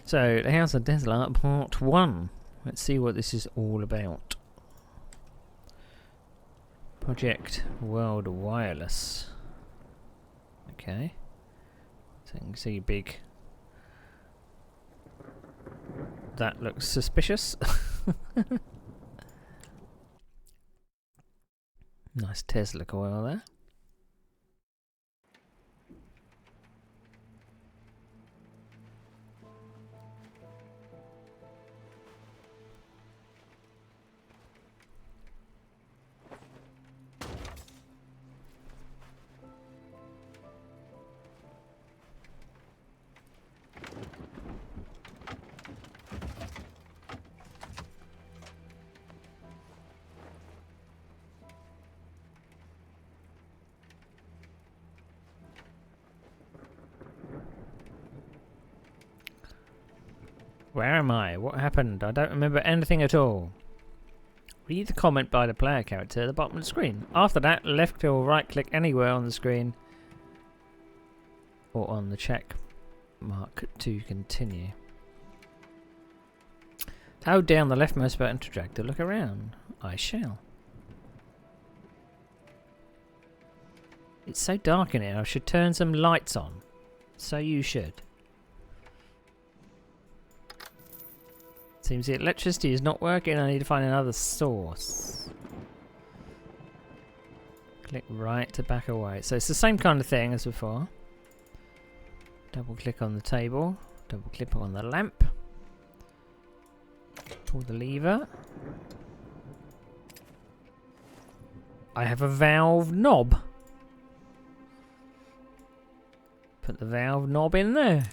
So, the House of Tesla, Part 1. Let's see what this is all about. Project World Wireless. Okay. So you can see big... That looks suspicious. Nice Tesla coil there. Where am I? What happened? I don't remember anything at all. Read the comment by the player character at the bottom of the screen. After that, left or right click anywhere on the screen or on the check mark to continue. Hold down the leftmost button to drag to look around. I shall. It's so dark in here, I should turn some lights on. So you should. Seems the electricity is not working. I need to find another source. Click right to back away. So it's the same kind of thing as before. Double click on the table. Double click on the lamp. Pull the lever. I have a valve knob. Put the valve knob in there.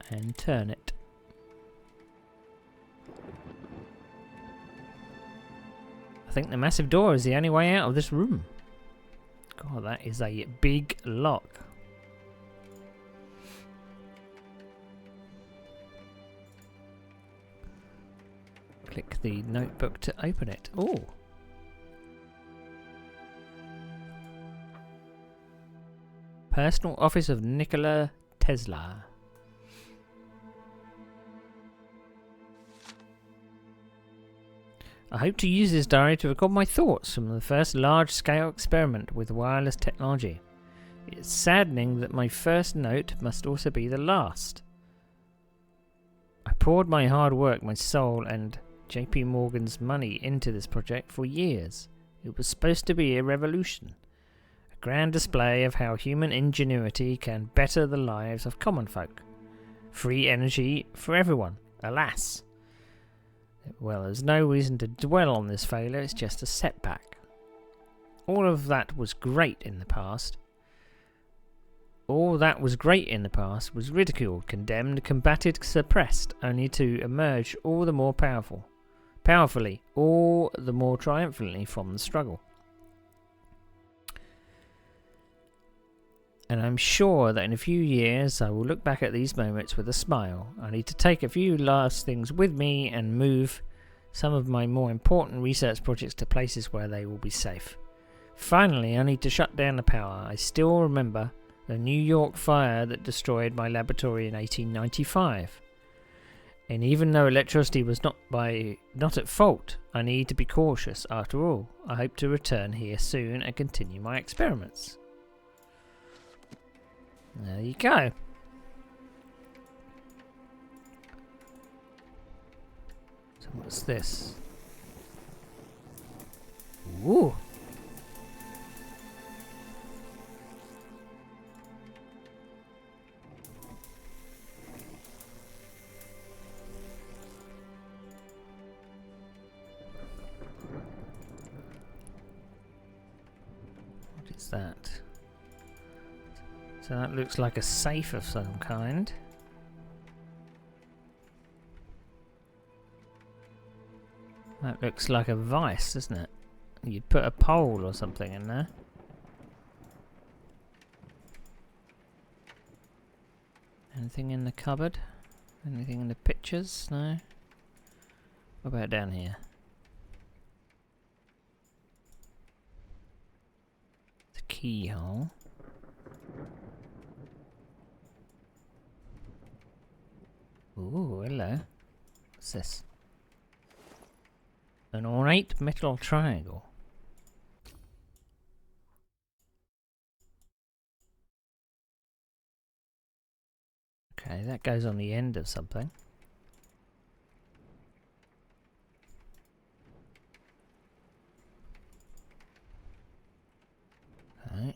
And turn it. I think the massive door is the only way out of this room. God, that is a big lock. Click the notebook to open it. Oh. Personal office of Nikola Tesla. I hope to use this diary to record my thoughts from the first large-scale experiment with wireless technology. It's saddening that my first note must also be the last. I poured my hard work, my soul, and JP Morgan's money into this project for years. It was supposed to be a revolution. A grand display of how human ingenuity can better the lives of common folk. Free energy for everyone. Alas. Well, there's no reason to dwell on this failure, it's just a setback. All of that was great in the past. All that was great in the past was ridiculed, condemned, combated, suppressed, only to emerge all the more powerfully, all the more triumphantly from the struggle. And I'm sure that in a few years I will look back at these moments with a smile. I need to take a few last things with me and move some of my more important research projects to places where they will be safe. Finally, I need to shut down the power. I still remember the New York fire that destroyed my laboratory in 1895. And even though electricity was not at fault, I need to be cautious. After all, I hope to return here soon and continue my experiments. There you go. So what's this? Ooh. What is that? So that looks like a safe of some kind. That looks like a vice, doesn't it? You'd put a pole or something in there. Anything in the cupboard? Anything in the pictures? No? What about down here? The keyhole. Ooh, hello. What's this? An ornate metal triangle. Okay, that goes on the end of something. Right.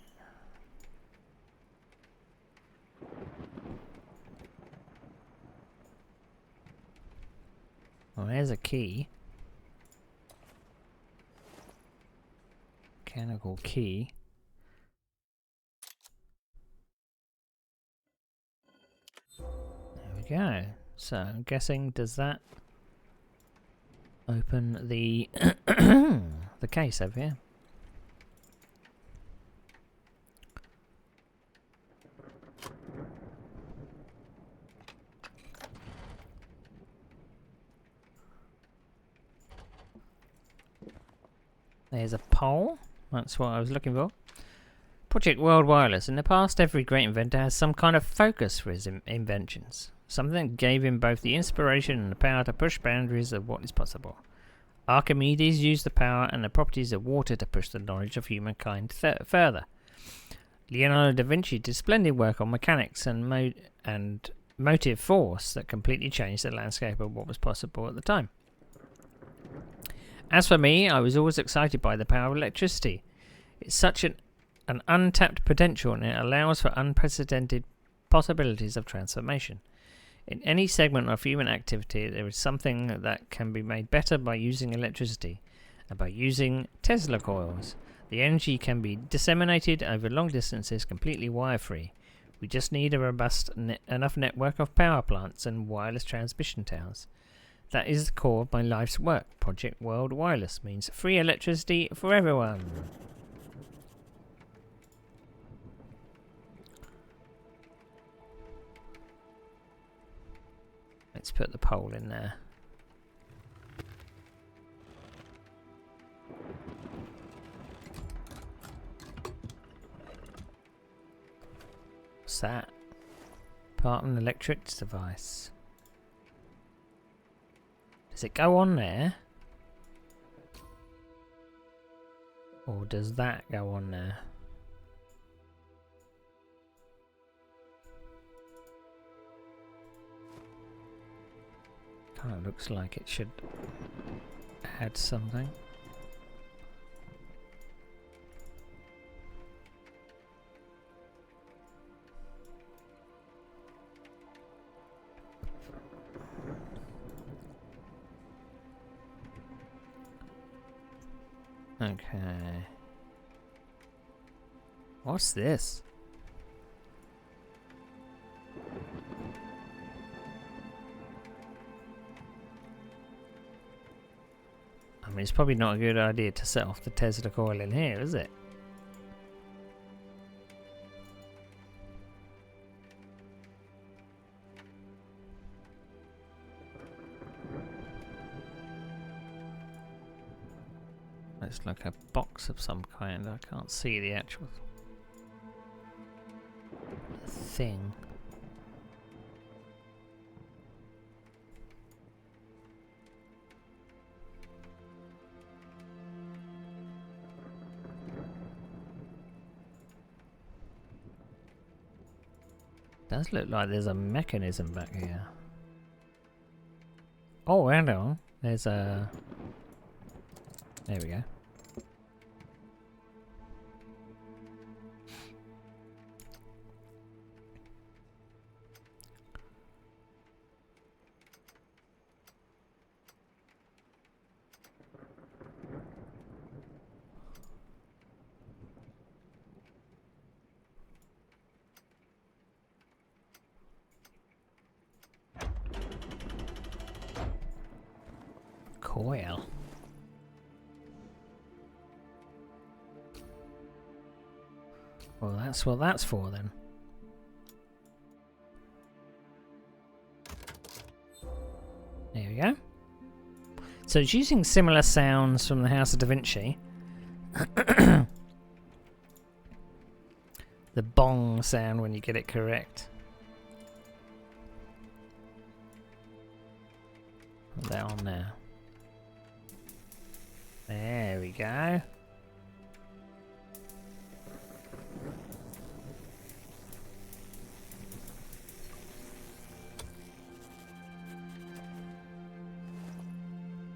Well, there's a key. Mechanical key. There we go. So, I'm guessing, does that open the the case over here? There's a pole. That's what I was looking for. Project World Wireless. In the past, every great inventor has some kind of focus for his inventions. Something that gave him both the inspiration and the power to push boundaries of what is possible. Archimedes used the power and the properties of water to push the knowledge of humankind further. Leonardo da Vinci did splendid work on mechanics and motive force that completely changed the landscape of what was possible at the time. As for me, I was always excited by the power of electricity. It's such an untapped potential, and it allows for unprecedented possibilities of transformation. In any segment of human activity, there is something that can be made better by using electricity, and by using Tesla coils. The energy can be disseminated over long distances completely wire-free. We just need a robust enough network of power plants and wireless transmission towers. That is the core of my life's work. Project World Wireless means free electricity for everyone. Let's put the pole in there. What's that? Part of an electric device. Does it go on there? Or does that go on there? Kind of looks like it should add something. Okay. What's this? I mean, it's probably not a good idea to set off the Tesla coil in here, is it? It's like a box of some kind. I can't see the actual thing. Does look like there's a mechanism back here. Oh, hang on. There's a... There we go. Coil. Well, that's what that's for then. There we go. So it's using similar sounds from the House of Da Vinci. The bong sound when you get it correct. They're on there. There we go.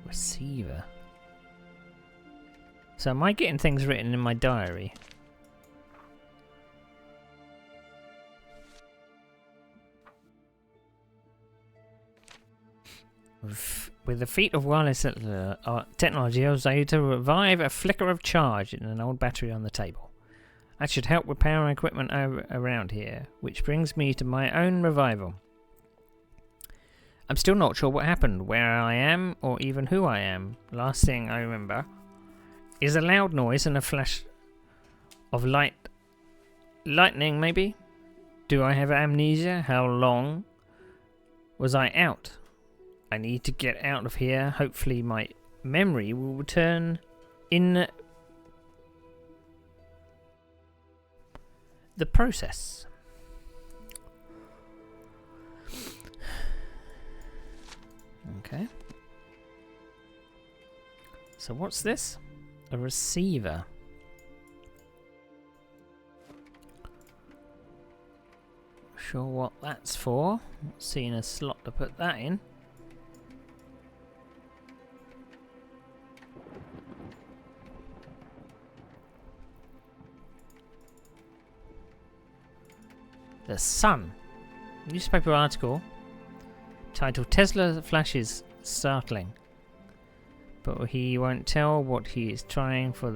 Receiver. So am I getting things written in my diary? With the feat of wireless technology, I was able to revive a flicker of charge in an old battery on the table. That should help with power equipment around here, which brings me to my own revival. I'm still not sure what happened, where I am, or even who I am. Last thing I remember is a loud noise and a flash of lightning, maybe? Do I have amnesia? How long was I out? I need to get out of here. Hopefully my memory will return in the process. Okay. So what's this? A receiver. Sure what that's for. Not seeing a slot to put that in. The Sun. Newspaper article titled Tesla flashes startling. But he won't tell what he is trying for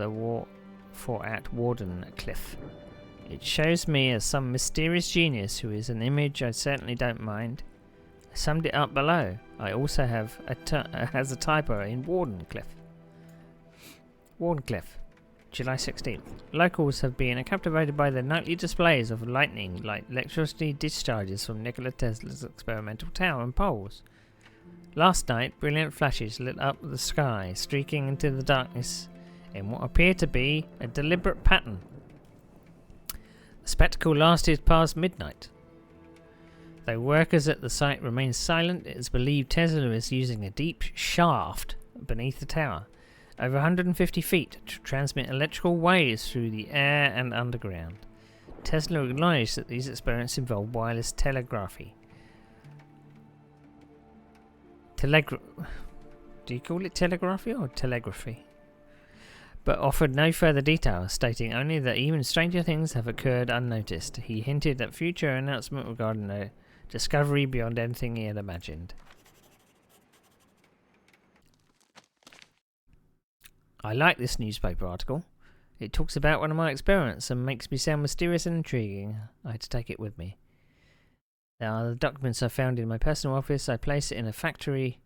at Warden Cliff. It shows me as some mysterious genius who is an image I certainly don't mind. I summed it up below. I also have has a typo in Warden Cliff. Warden Cliff, July 16th. Locals have been captivated by the nightly displays of lightning like electricity discharges from Nikola Tesla's experimental tower and poles. Last night, brilliant flashes lit up the sky, streaking into the darkness in what appeared to be a deliberate pattern. The spectacle lasted past midnight. Though workers at the site remain silent, it is believed Tesla is using a deep shaft beneath the tower, over 150 feet, to transmit electrical waves through the air and underground. Tesla acknowledged that these experiments involve wireless telegraphy. Do you call it telegraphy or telegraphy? But offered no further details, stating only that even stranger things have occurred unnoticed. He hinted at future announcement regarding a discovery beyond anything he had imagined. I like this newspaper article. It talks about one of my experiments and makes me sound mysterious and intriguing. I had to take it with me. There are the documents I found in my personal office. I place it in a factory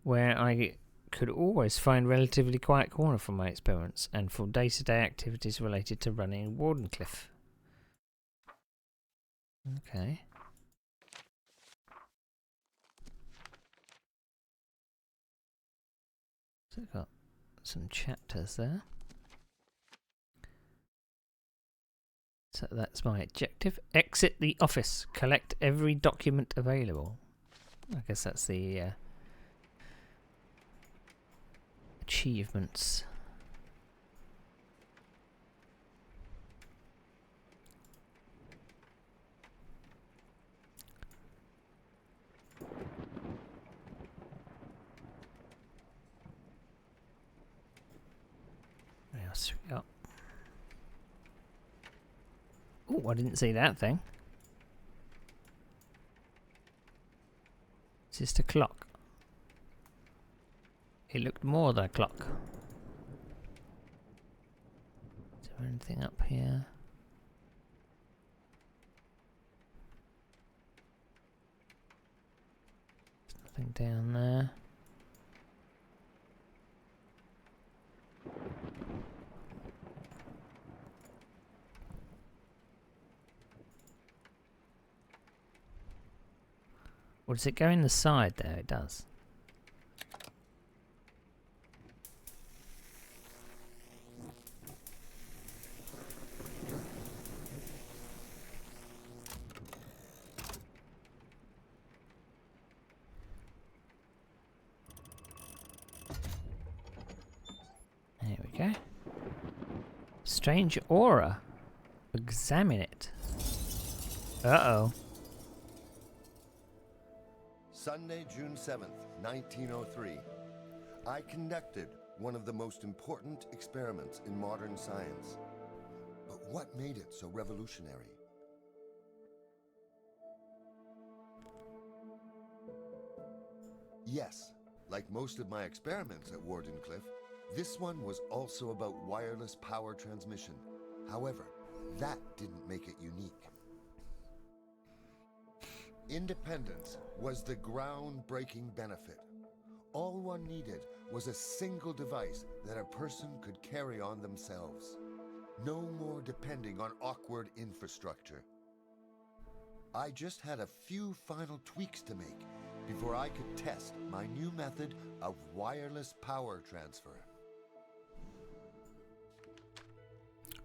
where I could always find relatively quiet corner for my experiments and for day-to-day activities related to running Wardenclyffe. Okay. So I've got some chapters there. So that's my objective. Exit the office. Collect every document available. I guess that's the achievements. What else we got? Oh, I didn't see that thing. It's just a clock. It looked more than a clock. Is there anything up here? There's nothing down there. Or does it go in the side there? It does. Okay. Strange aura. Examine it. Uh-oh. Sunday, June 7th, 1903. I conducted one of the most important experiments in modern science. But what made it so revolutionary? Yes, like most of my experiments at Wardenclyffe, this one was also about wireless power transmission. However, that didn't make it unique. Independence was the groundbreaking benefit. All one needed was a single device that a person could carry on themselves. No more depending on awkward infrastructure. I just had a few final tweaks to make before I could test my new method of wireless power transfer.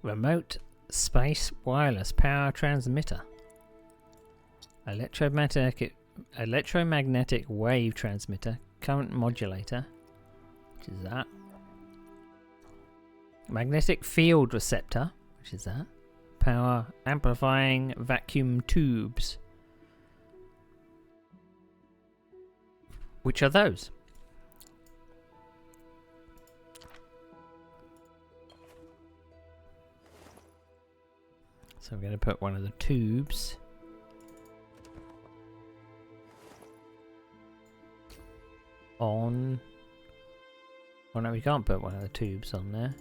Remote space wireless power transmitter. Electromagnetic wave transmitter. Current modulator. Which is that. Magnetic field receptor. Which is that. Power amplifying vacuum tubes. Which are those? So I'm going to put one of the tubes on. Oh no, we can't put one of the tubes on there.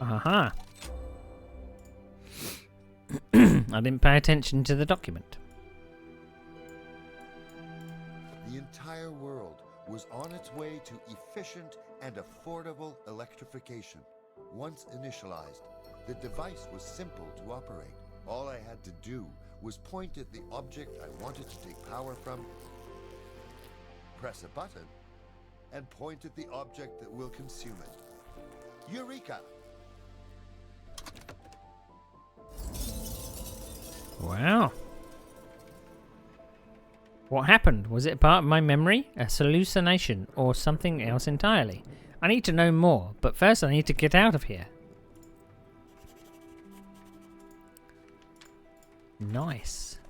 Aha! I didn't pay attention to the document. The entire world was on its way to efficient and affordable electrification. Once initialized, the device was simple to operate. All I had to do was point at the object I wanted to take power from, press a button, and point at the object that will consume it. Eureka! Wow. What happened? Was it part of my memory, a hallucination, or something else entirely? I need to know more, but first I need to get out of here. Nice.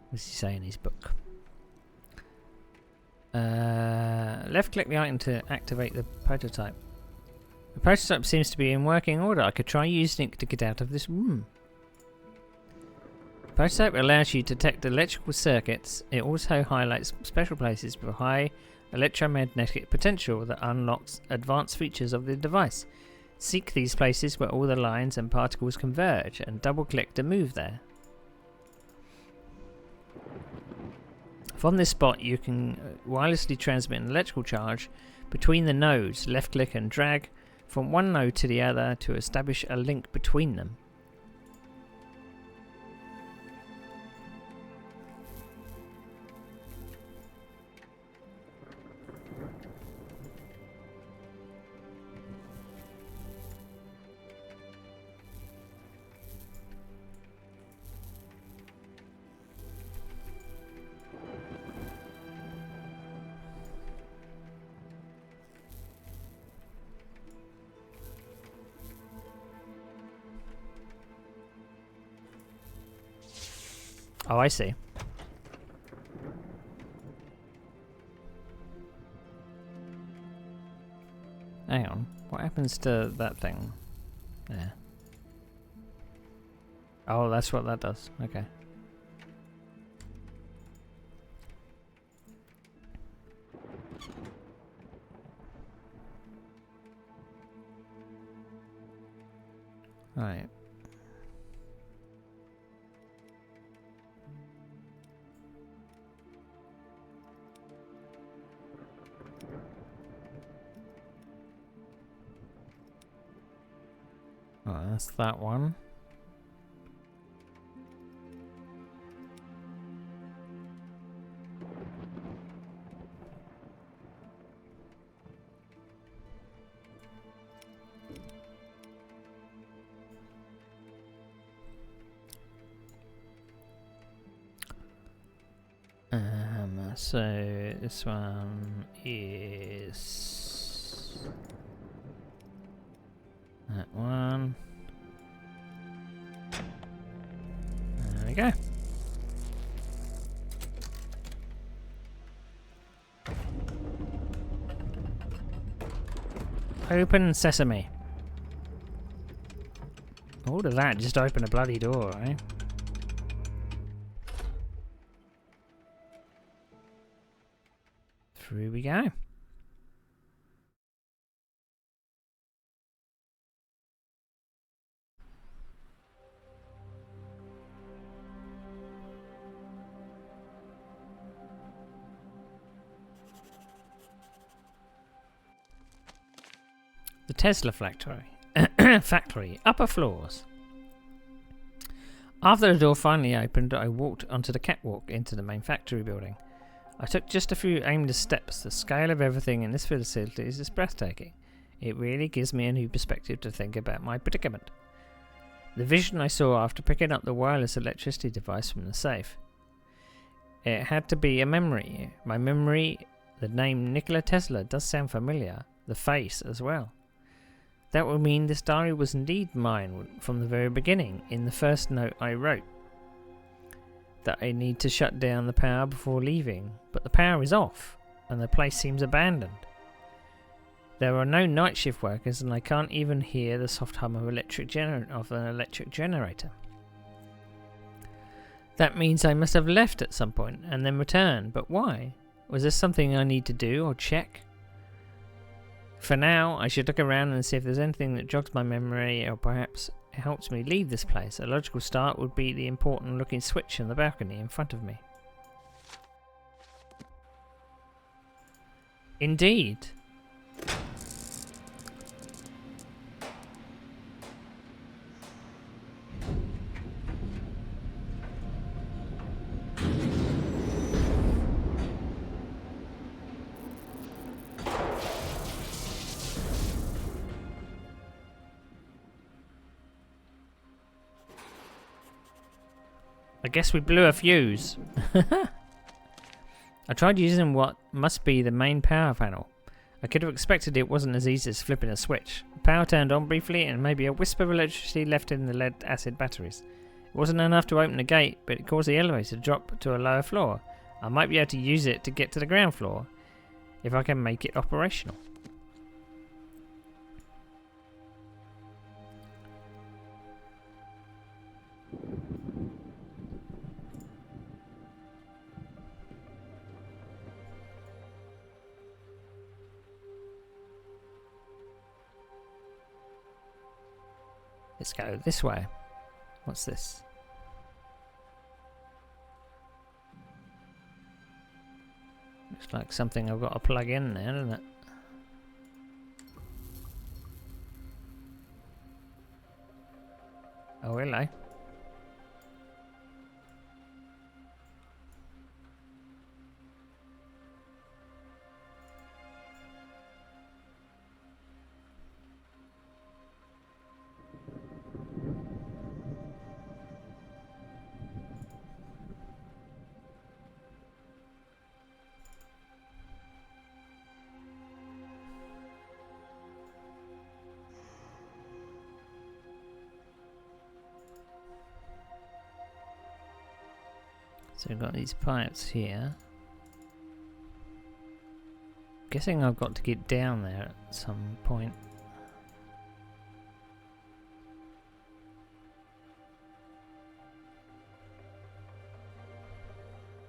What's he say in his book? Left click the item to activate the prototype. The prototype seems to be in working order. I could try using it to get out of this room. The prototype allows you to detect electrical circuits. It also highlights special places with high electromagnetic potential that unlocks advanced features of the device. Seek these places where all the lines and particles converge and double click to move there. From this spot you can wirelessly transmit an electrical charge between the nodes. Left click and drag from one node to the other to establish a link between them. Oh, I see. Hang on. What happens to that thing? There. Oh, that's what that does. Okay. Right. Oh, that's that one. So this one is that one. There we go. Open sesame. All of that just open a bloody door, eh? Through we go. The Tesla factory. Factory. Upper floors. After the door finally opened, I walked onto the catwalk into the main factory building. I took just a few aimless steps. The scale of everything in this facility is just breathtaking. It really gives me a new perspective to think about my predicament. The vision I saw after picking up the wireless electricity device from the safe. It had to be a memory. My memory, the name Nikola Tesla does sound familiar. The face as well. That would mean this diary was indeed mine from the very beginning, in the first note I wrote. That I need to shut down the power before leaving, but the power is off, and the place seems abandoned. There are no night shift workers, and I can't even hear the soft hum of an electric generator. That means I must have left at some point, and then returned, but why? Was there something I need to do or check? For now, I should look around and see if there's anything that jogs my memory or perhaps helps me leave this place. A logical start would be the important looking switch on the balcony in front of me. Indeed. I guess we blew a fuse. I tried using what must be the main power panel. I could have expected it wasn't as easy as flipping a switch. The power turned on briefly and maybe a wisp of electricity left in the lead acid batteries. It wasn't enough to open the gate, but it caused the elevator to drop to a lower floor. I might be able to use it to get to the ground floor if I can make it operational. Let's go this way. What's this? Looks like something I've got to plug in there, doesn't it? Oh, hello. So we've got these pipes here. Guessing I've got to get down there at some point.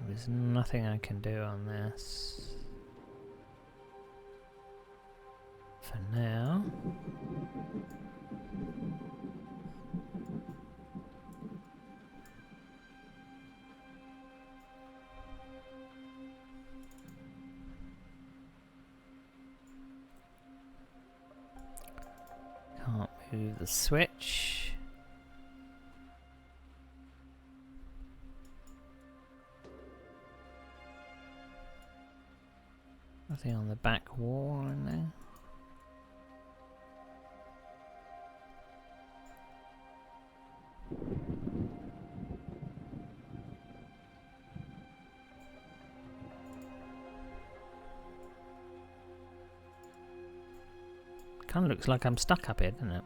There's nothing I can do on this for now. Can't Move the switch. Nothing on the back wall in there. Kind of looks like I'm stuck up here, doesn't it?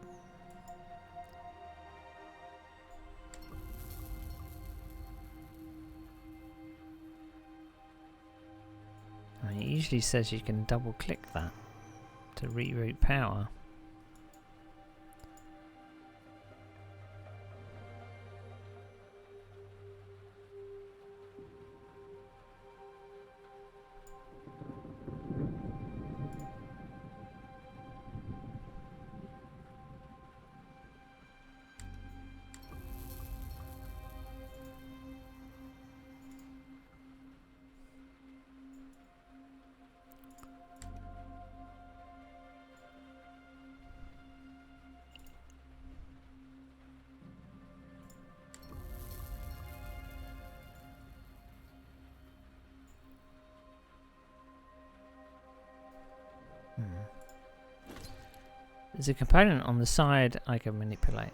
And it usually says you can double click that to reroute power. There's a component on the side I can manipulate.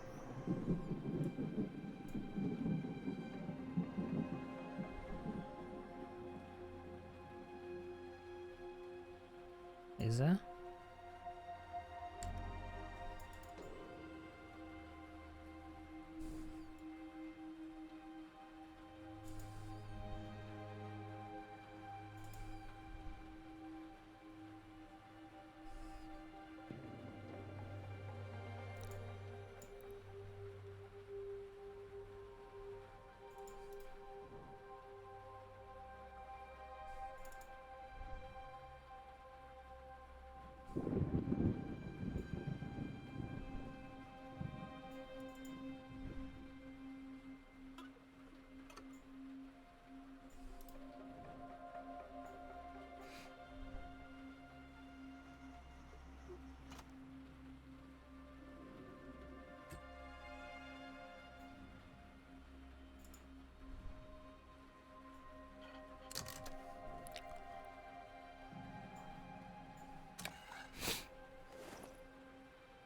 Is there?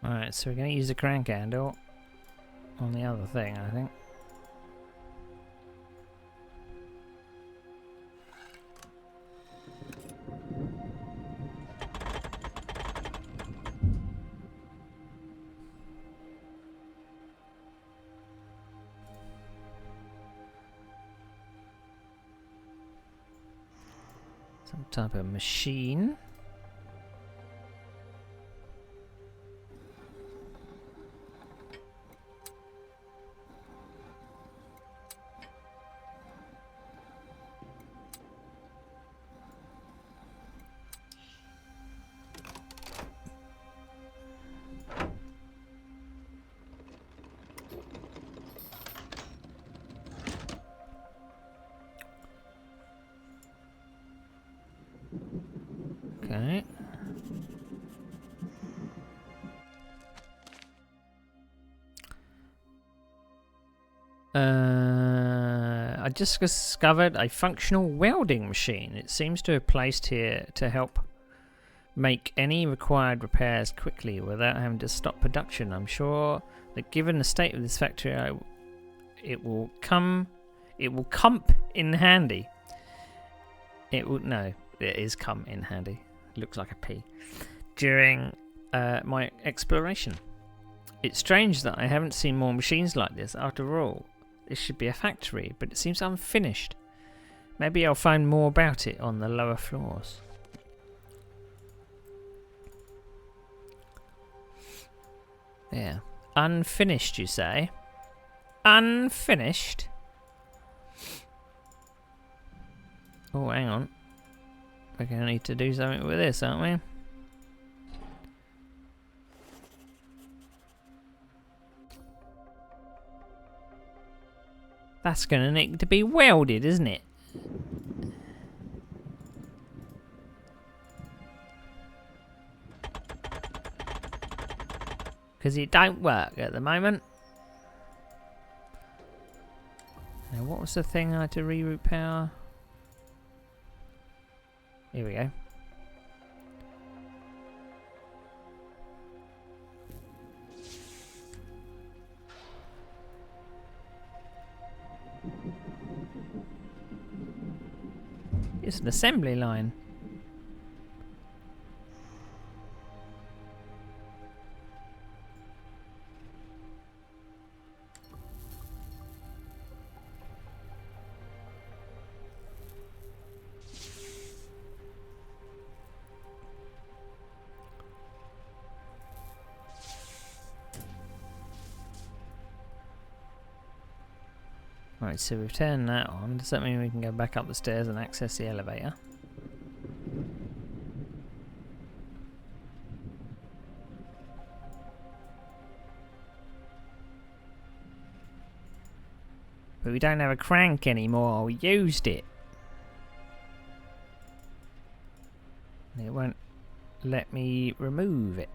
Alright, so we're going to use the crank handle on the other thing, I think. Some type of machine. Okay. I just discovered a functional welding machine. It seems to have placed here to help make any required repairs quickly without having to stop production. I'm sure that given the state of this factory, it will come in handy. It is come in handy. Looks like a P. During my exploration. It's strange that I haven't seen more machines like this. After all, this should be a factory, but it seems unfinished. Maybe I'll find more about it on the lower floors. Yeah. Unfinished, you say? Unfinished? Oh, hang on. We're going to need to do something with this, aren't we? That's going to need to be welded, isn't it? because it don't work at the moment. Now, what was the thing I had to reroute power? Here we go. It's an assembly line. Right, so we've turned that on. Does that mean we can go back up the stairs and access the elevator? But we don't have a crank anymore. We used it. It won't let me remove it.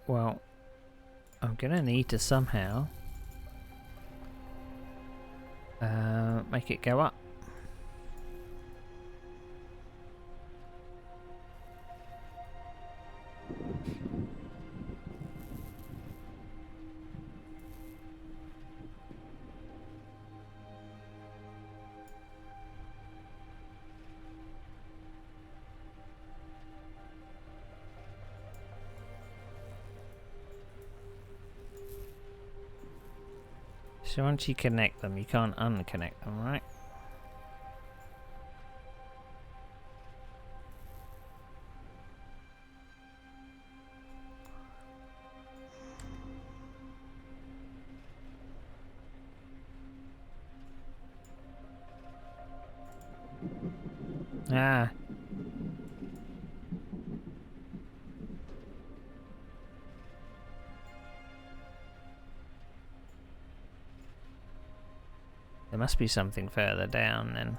Well, I'm gonna need to somehow make it go up. So once you connect them, you can't unconnect them, right? Ah. There must be something further down then.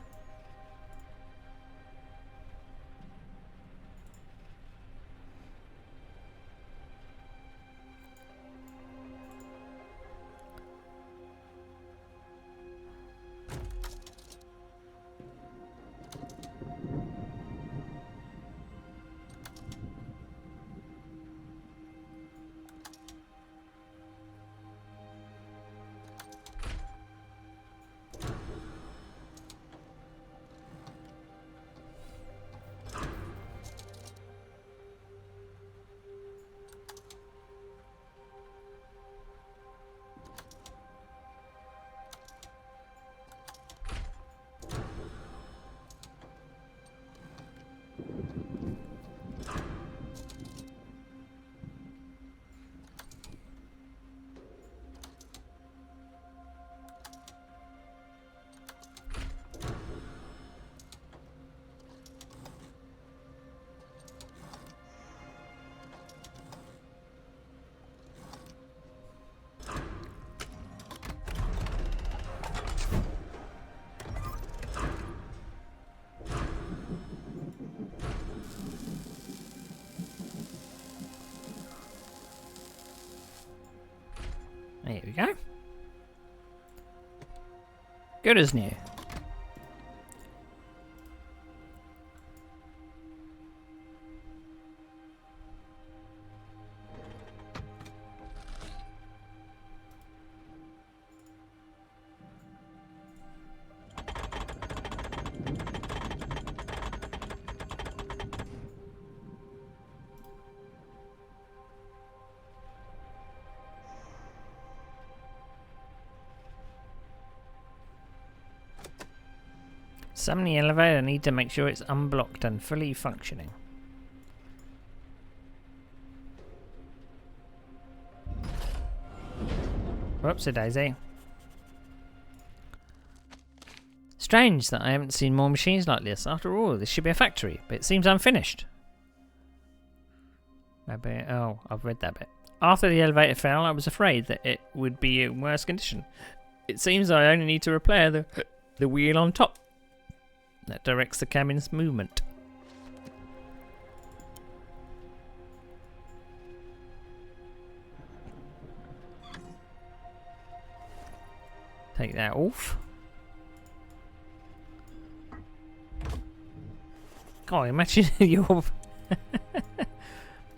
There we go. Good as new. Summon the elevator. I need to make sure it's unblocked and fully functioning. Whoopsie daisy. Strange that I haven't seen more machines like this. After all, this should be a factory, but it seems unfinished. Maybe, oh, I've read that bit. After the elevator fell, I was afraid that it would be in worse condition. It seems I only need to repair the wheel on top that directs the cabin's movement. Take that off. God, imagine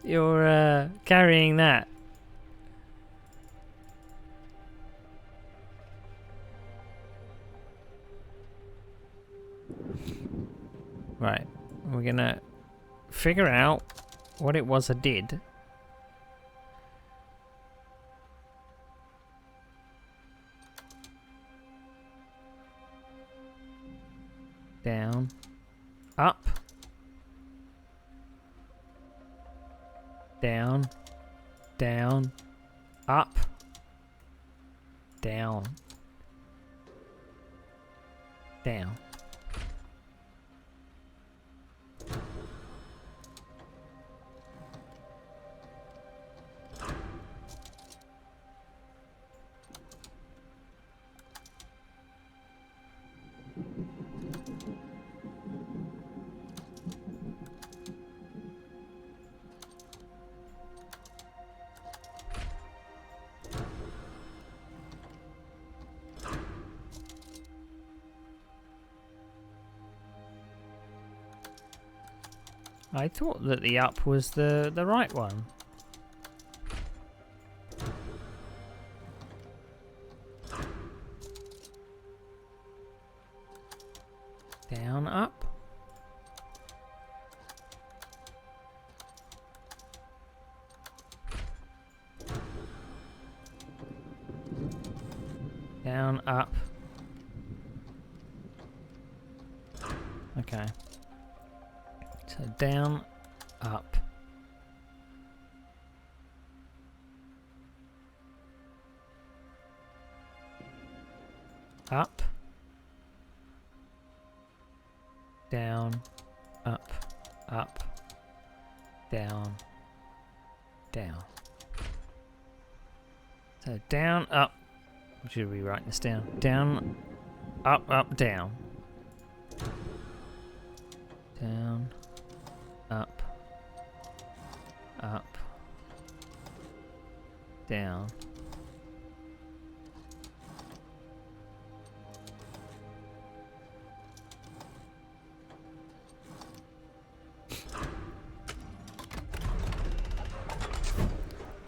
you're carrying that. Right, we're gonna figure out what it was I did. Down, up, down, down, up, down, down. I thought that the up was the right one. Down, up. Down, up. Okay. So down, up. Up. Down, up, up, down, down. So down, up. Should we write this down? Down, up, up, down. Down, up, up, down.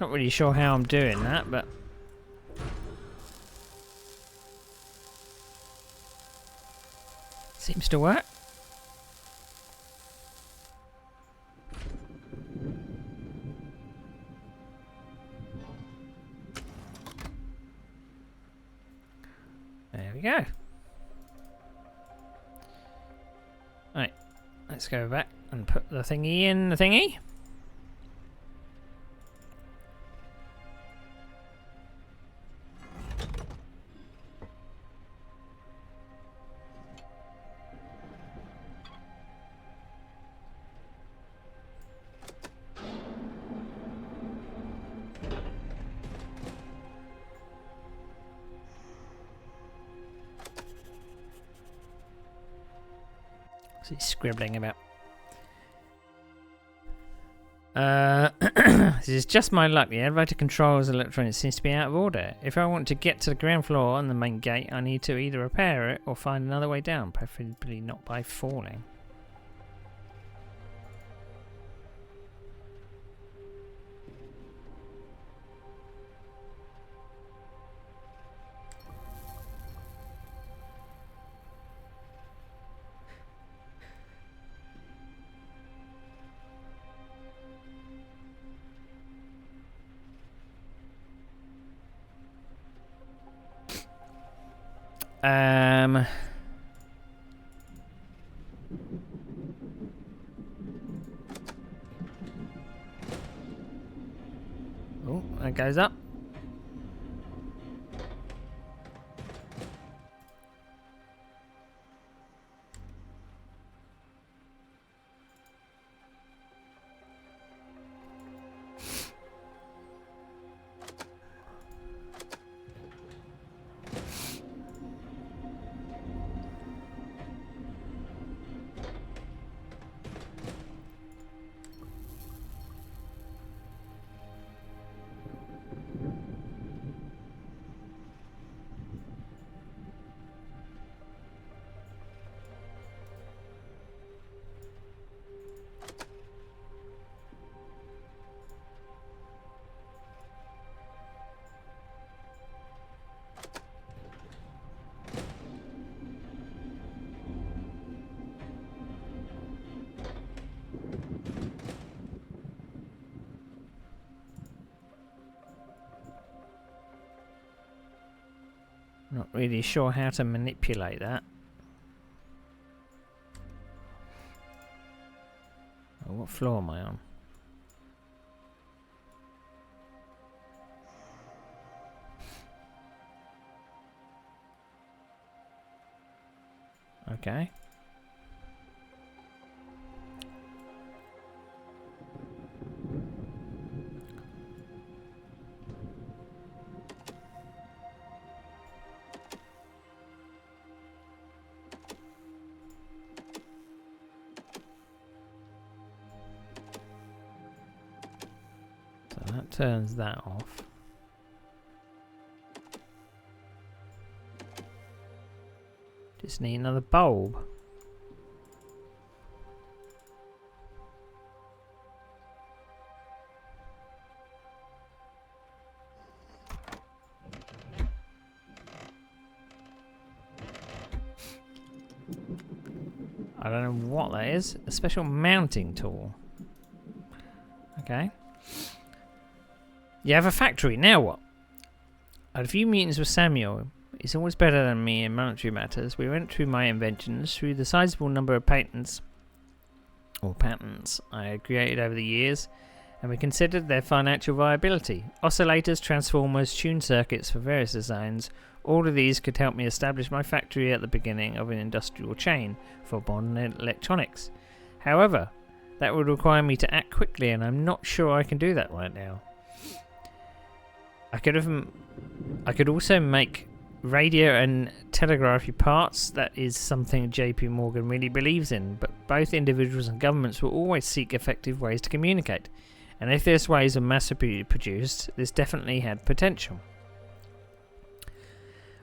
Not really sure how I'm doing that, but seems to work. There we go. Right, let's go back and put the thingy in the thingy. What's he scribbling about? This is just my luck. The elevator controls electronics seems to be out of order. If I want to get to the ground floor and the main gate, I need to either repair it or find another way down, preferably not by falling. Oh, that goes up. Not really sure how to manipulate that. Oh, what floor am I on? Okay. So that turns that off. Just need another bulb. I don't know what that is. A special mounting tool. Okay. You have a factory, now what? I had a few meetings with Samuel. He's always better than me in monetary matters. We went through my inventions, through the sizable number of patents I had created over the years, and we considered their financial viability. Oscillators, transformers, tuned circuits for various designs. All of these could help me establish my factory at the beginning of an industrial chain for modern electronics. However, that would require me to act quickly, and I'm not sure I can do that right now. I could also make radio and telegraphy parts. That is something JP Morgan really believes in, but both individuals and governments will always seek effective ways to communicate. And if this ways are massively produced, this definitely had potential.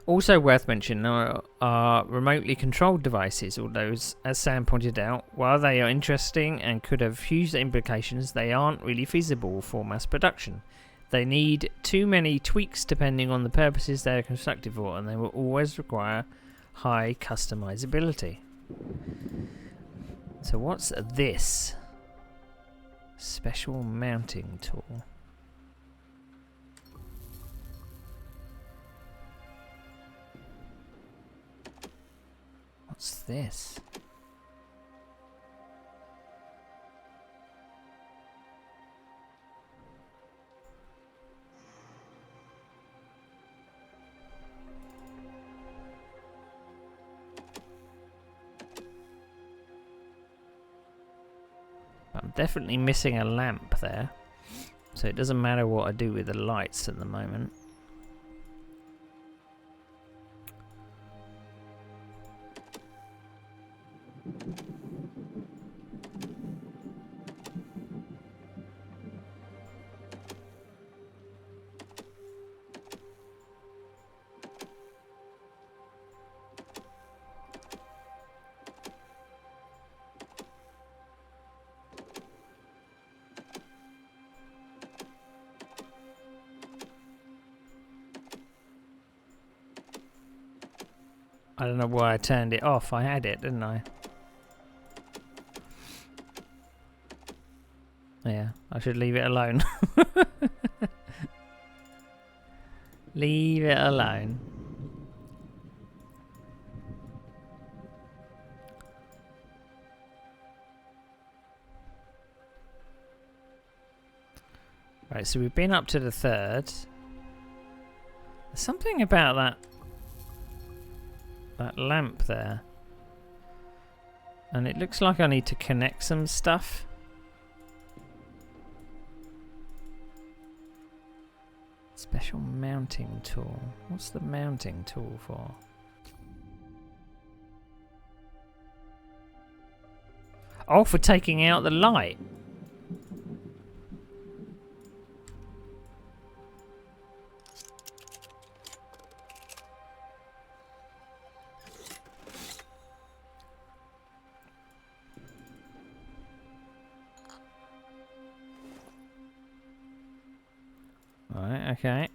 Also worth mentioning are remotely controlled devices, although, as Sam pointed out, while they are interesting and could have huge implications, they aren't really feasible for mass production. They need too many tweaks depending on the purposes they are constructed for, and they will always require high customizability. So what's this? Special mounting tool. What's this? I'm definitely missing a lamp there, so it doesn't matter what I do with the lights at the moment. I don't know why I turned it off. I had it, didn't I? Yeah, I should leave it alone. Leave it alone. Right, so we've been up to the third. There's something about that lamp there. And it looks like I need to connect some stuff. Special mounting tool. What's the mounting tool for? Oh, for taking out the light. Right, okay.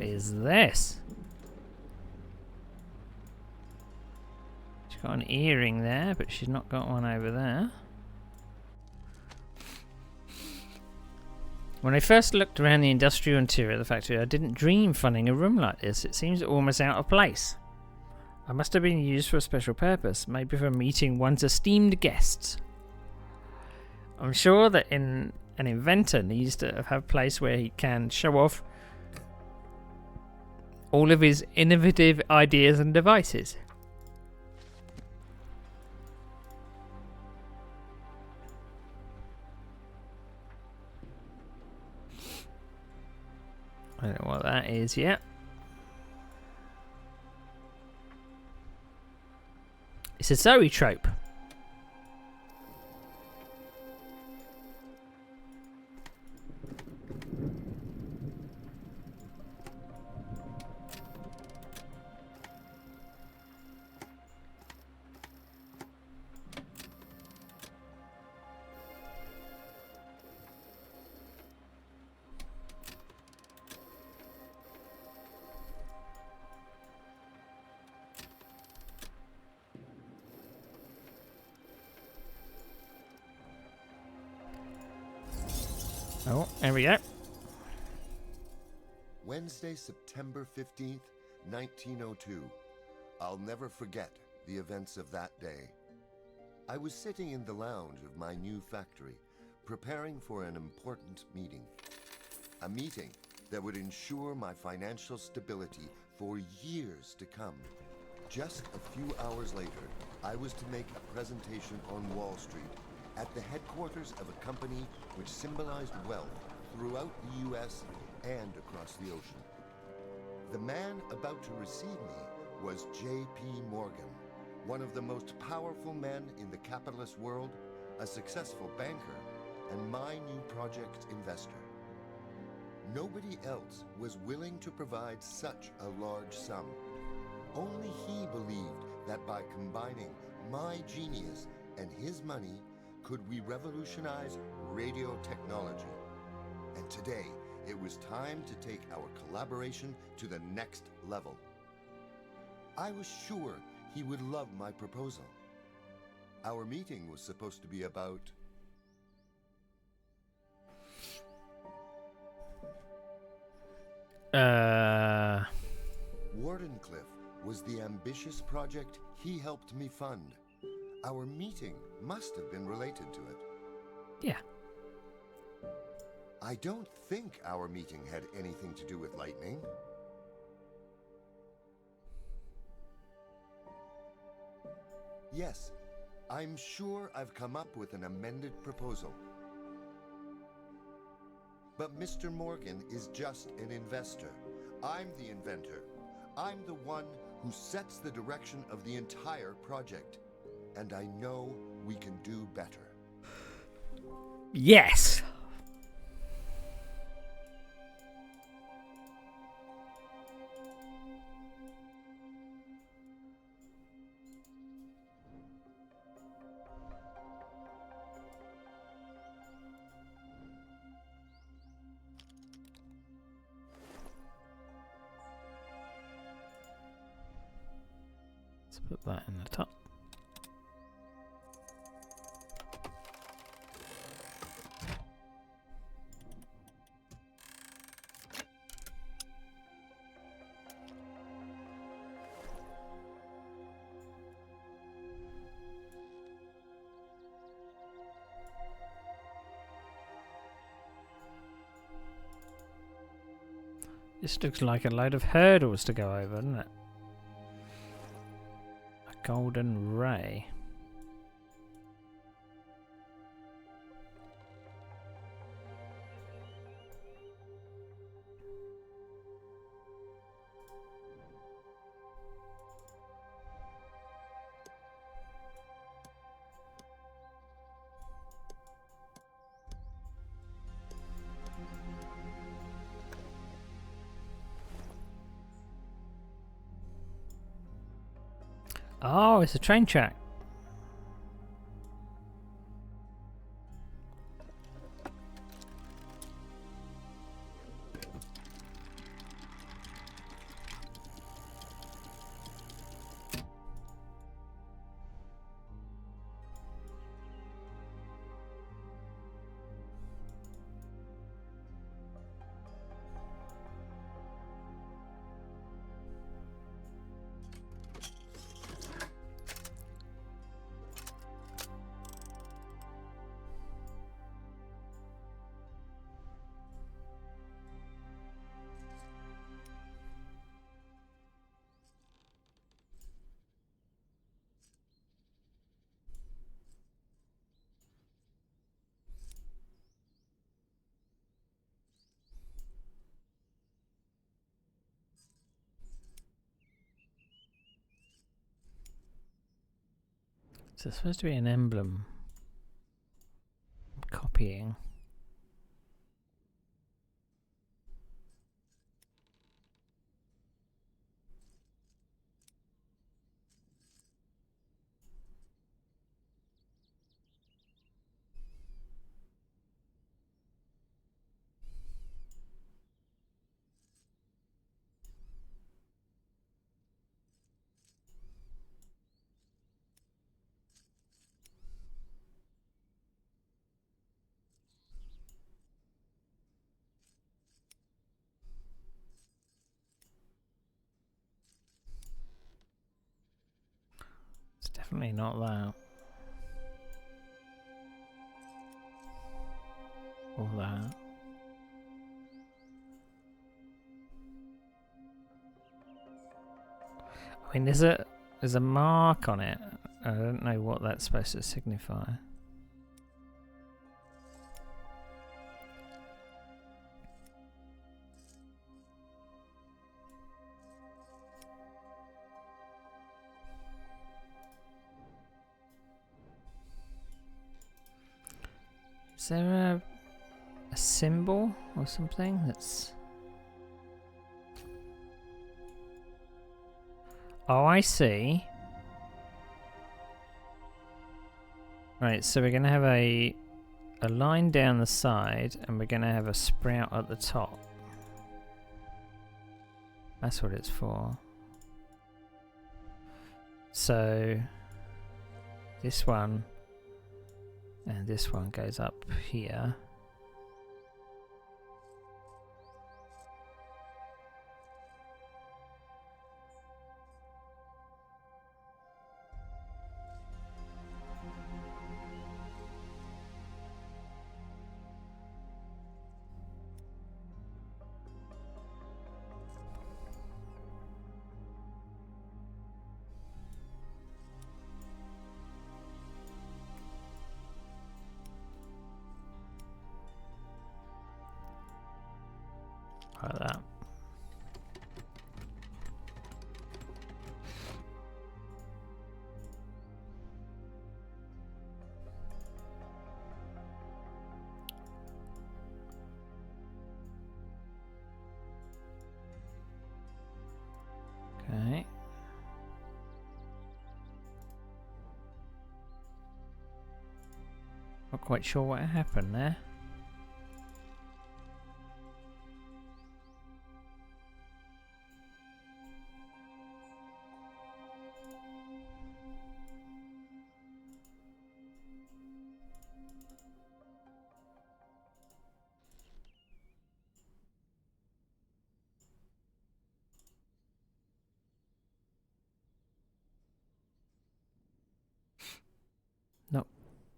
is this? She's got an earring there, but she's not got one over there. When I first looked around the industrial interior of the factory, I didn't dream finding a room like this. It seems almost out of place. I must have been used for a special purpose, maybe for meeting one's esteemed guests. I'm sure that an inventor needs to have a place where he can show off all of his innovative ideas and devices. I don't know what that is yet. It's a zoetrope. Oh, there we go. Wednesday, September 15th, 1902. I'll never forget the events of that day. I was sitting in the lounge of my new factory, preparing for an important meeting. A meeting that would ensure my financial stability for years to come. Just a few hours later, I was to make a presentation on Wall Street at the headquarters of a company which symbolized wealth throughout the U.S. and across the ocean. The man about to receive me was J.P. Morgan, one of the most powerful men in the capitalist world, a successful banker, and my new project investor. Nobody else was willing to provide such a large sum. Only he believed that by combining my genius and his money, could we revolutionize radio technology. And today, it was time to take our collaboration to the next level. I was sure he would love my proposal. Our meeting was supposed to be about Wardenclyffe was the ambitious project he helped me fund. Our meeting must have been related to it. Yeah. I don't think our meeting had anything to do with lightning. Yes, I'm sure I've come up with an amended proposal. But Mr. Morgan is just an investor. I'm the inventor. I'm the one who sets the direction of the entire project. And I know we can do better. Yes. Let's put that in the top. This looks like a load of hurdles to go over, doesn't it? A golden ray. Oh, it's a train track. So it's supposed to be an emblem. I'm copying. It's definitely not that. Or that. I mean, there's a mark on it. I don't know what that's supposed to signify. Is there a symbol or something that's... Oh, I see. Right, so we're going to have a line down the side and we're going to have a sprout at the top. That's what it's for. So this one and this one goes up here. Like that. Okay. Not quite sure what happened there.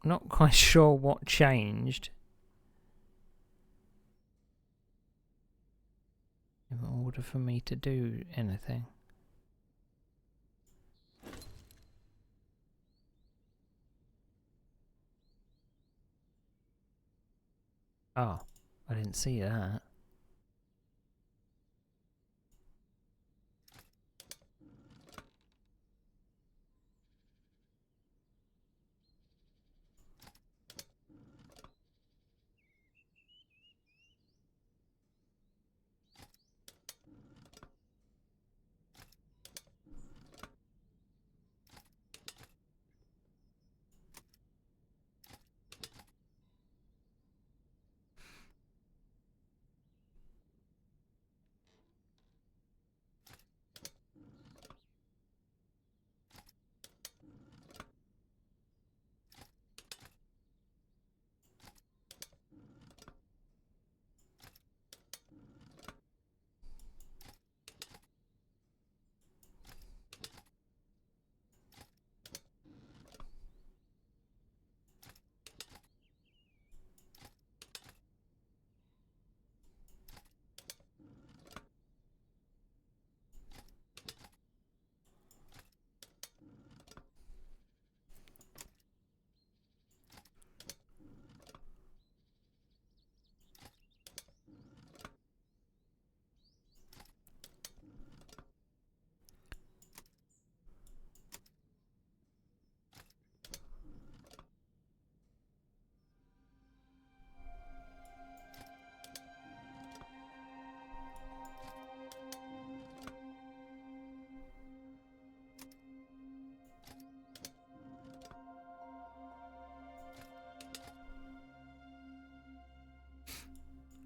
Not quite sure what changed in order for me to do anything. Oh, I didn't see that.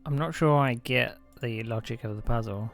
I'm not sure I get the logic of the puzzle.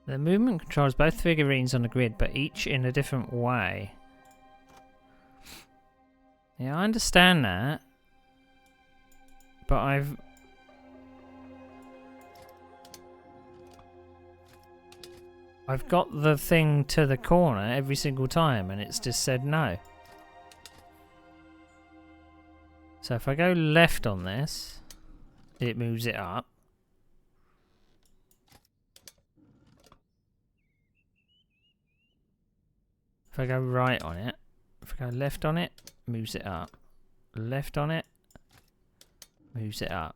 The movement controls both figurines on the grid, but each in a different way. Yeah, I understand that. But I've got the thing to the corner every single time and it's just said no. So if I go left on this, it moves it up. If I go right on it, if I go left on it, moves it up. Left on it, moves it up.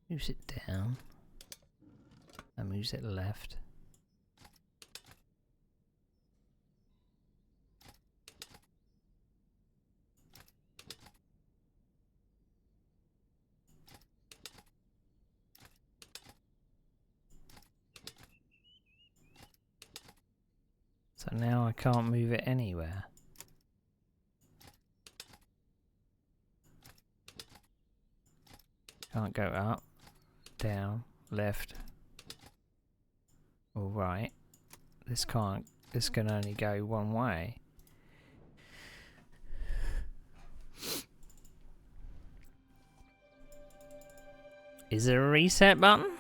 Moves it down. And moves it left. So Now I can't move it anywhere. Can't go up, down, left, or right. This can only go one way. Is there a reset button?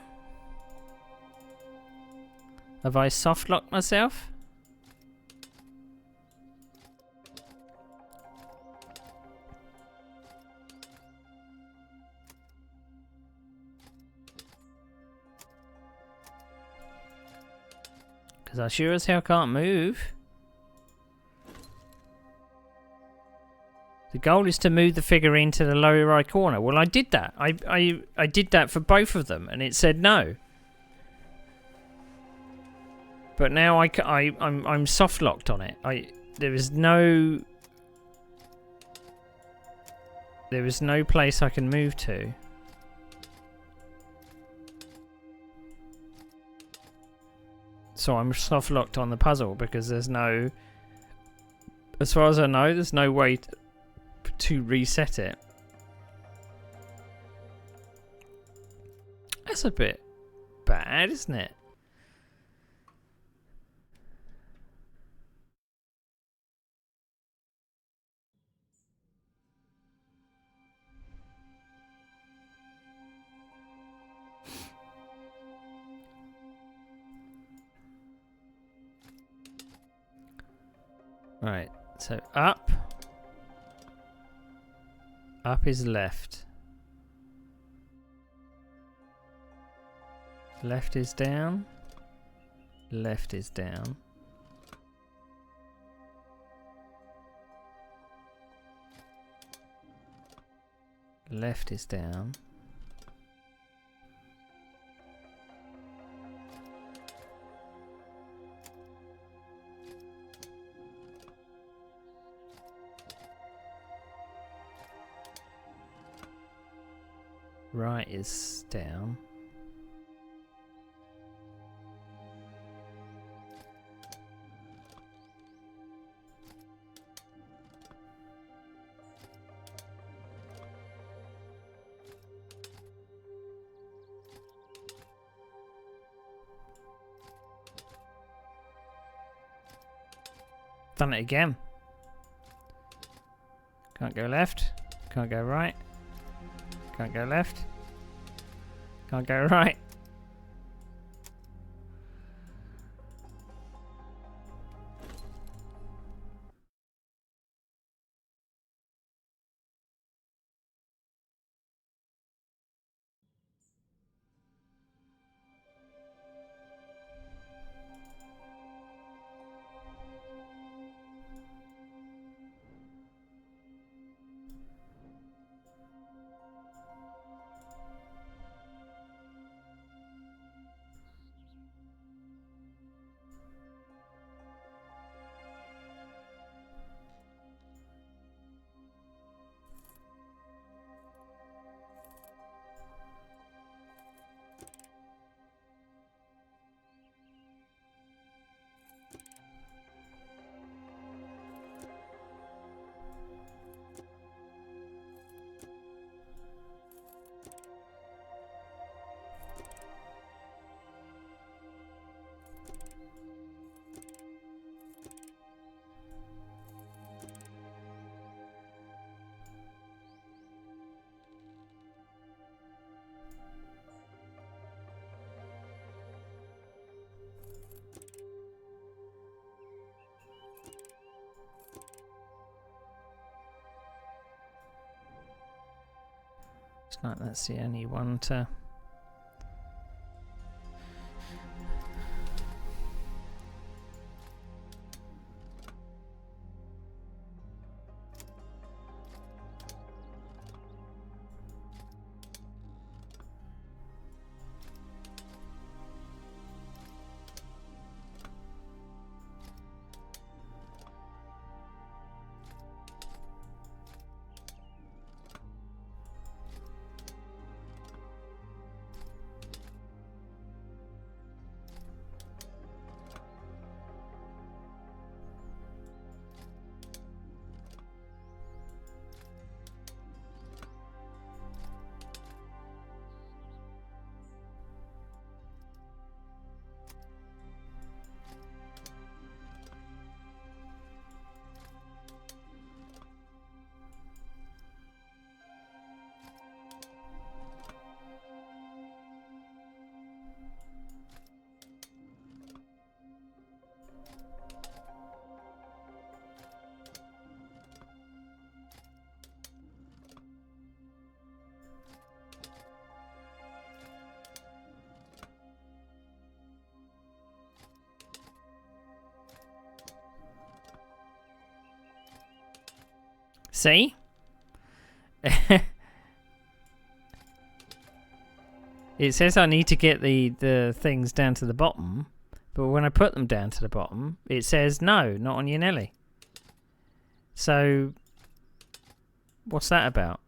Have I soft locked myself? Because I sure as hell can't move. The goal is to move the figure into the lower right corner. Well, I did that. I did that for both of them, and it said no. But now I'm soft locked on it. There is no place I can move to. So I'm soft locked on the puzzle because there's no, as far as I know, there's no way to reset it. That's a bit bad, isn't it? Right, so up. Up is left. Left is down. Left is down. Left is down. Right is down. Done it again. Can't go left. Can't go right. Can't go left. Can't go right. It's like that's the only one to... See? It says I need to get the things down to the bottom, but when I put them down to the bottom, it says no, not on your Nelly. So, what's that about?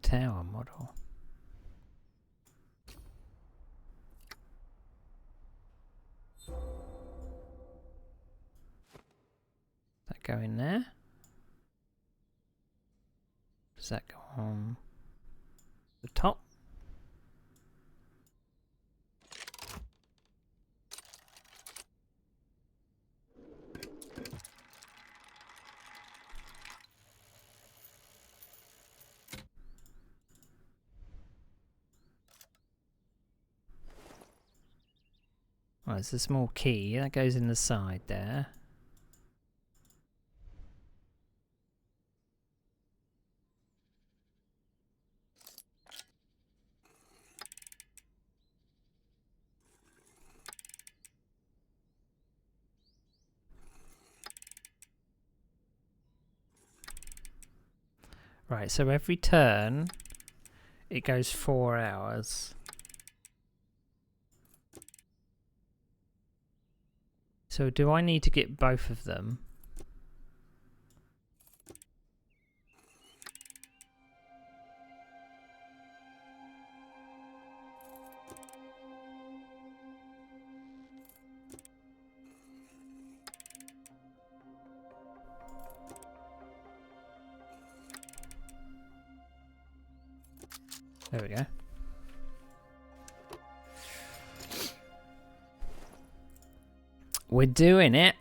Tower model. Does that go in there? Does that go on the top? Well, it's a small key that goes in the side there. Right, so every turn it goes 4 hours. So do I need to get both of them? There we go. We're doing it.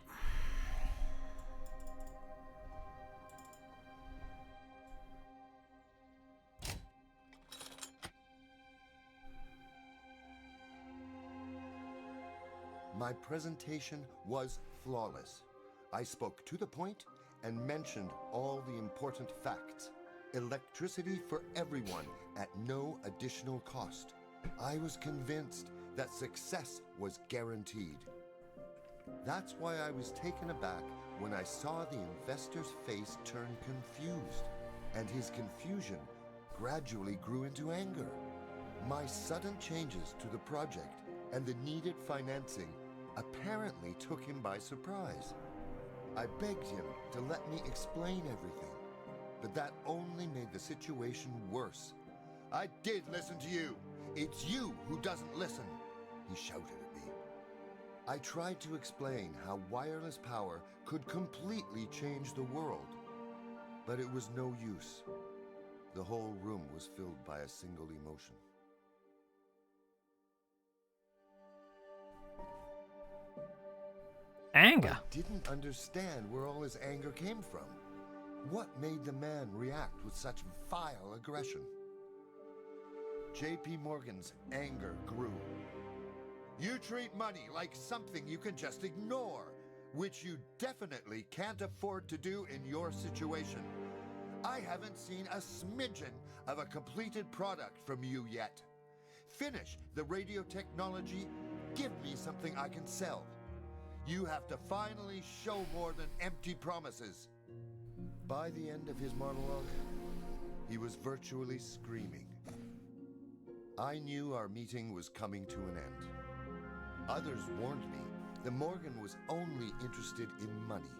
My presentation was flawless. I spoke to the point and mentioned all the important facts. Electricity for everyone at no additional cost. I was convinced that success was guaranteed. That's why I was taken aback when I saw the investor's face turn confused, and his confusion gradually grew into anger. My sudden changes to the project and the needed financing apparently took him by surprise. I begged him to let me explain everything, but that only made the situation worse. I did listen to you. It's you who doesn't listen, he shouted at me. I tried to explain how wireless power could completely change the world, but it was no use. The whole room was filled by a single emotion. Anger. I didn't understand where all his anger came from. What made the man react with such vile aggression? J.P. Morgan's anger grew. You treat money like something you can just ignore, which you definitely can't afford to do in your situation. I haven't seen a smidgen of a completed product from you yet. Finish the radio technology, give me something I can sell. You have to finally show more than empty promises. By the end of his monologue, he was virtually screaming. I knew our meeting was coming to an end. Others warned me that Morgan was only interested in money.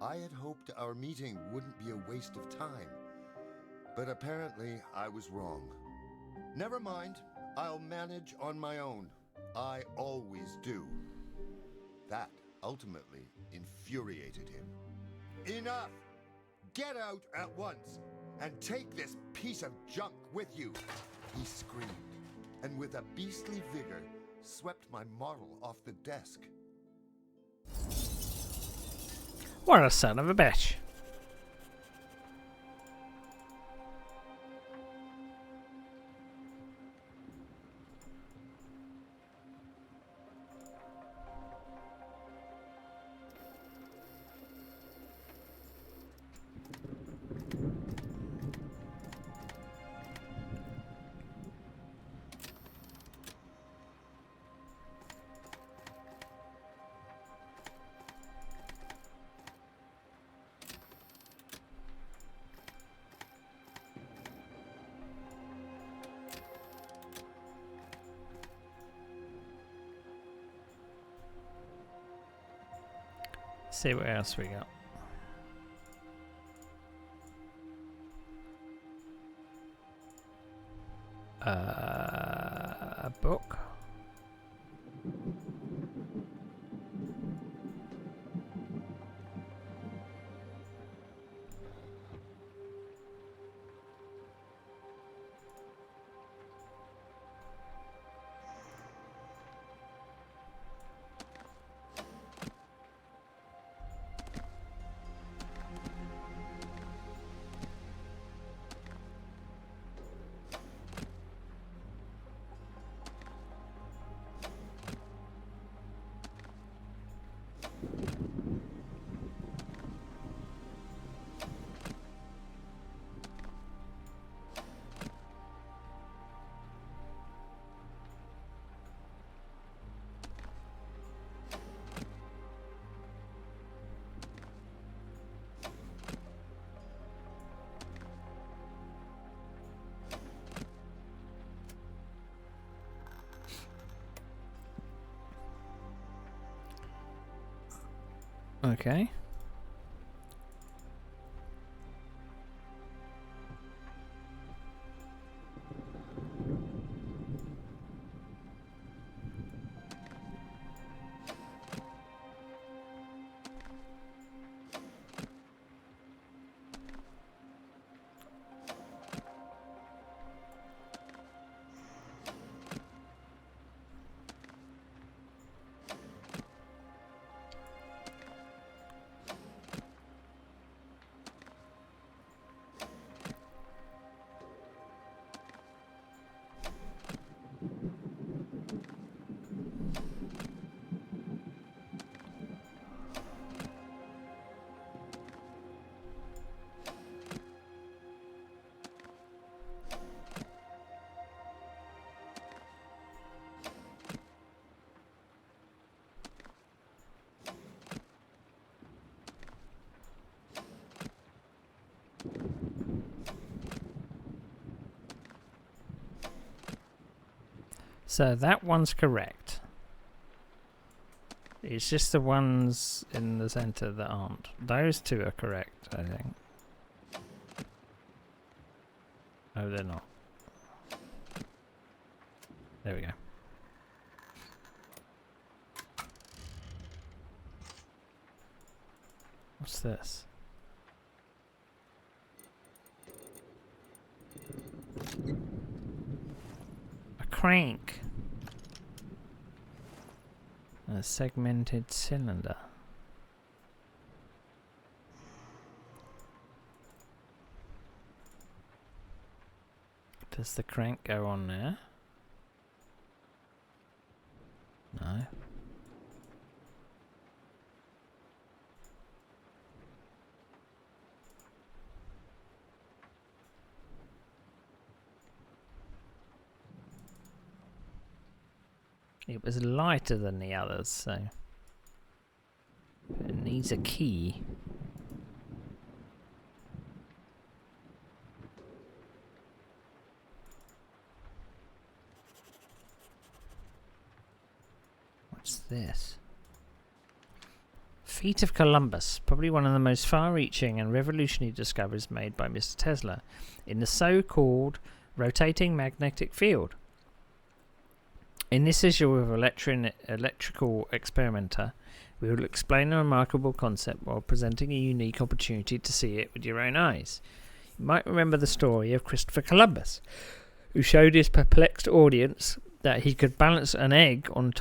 I had hoped our meeting wouldn't be a waste of time, but apparently I was wrong. Never mind, I'll manage on my own. I always do. That ultimately infuriated him. Enough! Get out at once, and take this piece of junk with you! He screamed, and with a beastly vigor, swept my model off the desk. What a son of a bitch. See what else we got. A book. Okay. So that one's correct. It's just the ones in the center that aren't. Those two are correct, I think. Oh, they're not. There we go. What's this? A crank. A segmented cylinder. Does the crank go on there? No. It was lighter than the others, so it needs a key. this? Feat of Columbus, probably one of the most far-reaching and revolutionary discoveries made by Mr. Tesla in the so-called rotating magnetic field. In this issue of Electrical Experimenter, we will explain a remarkable concept while presenting a unique opportunity to see it with your own eyes. You might remember the story of Christopher Columbus, who showed his perplexed audience that he could balance an egg on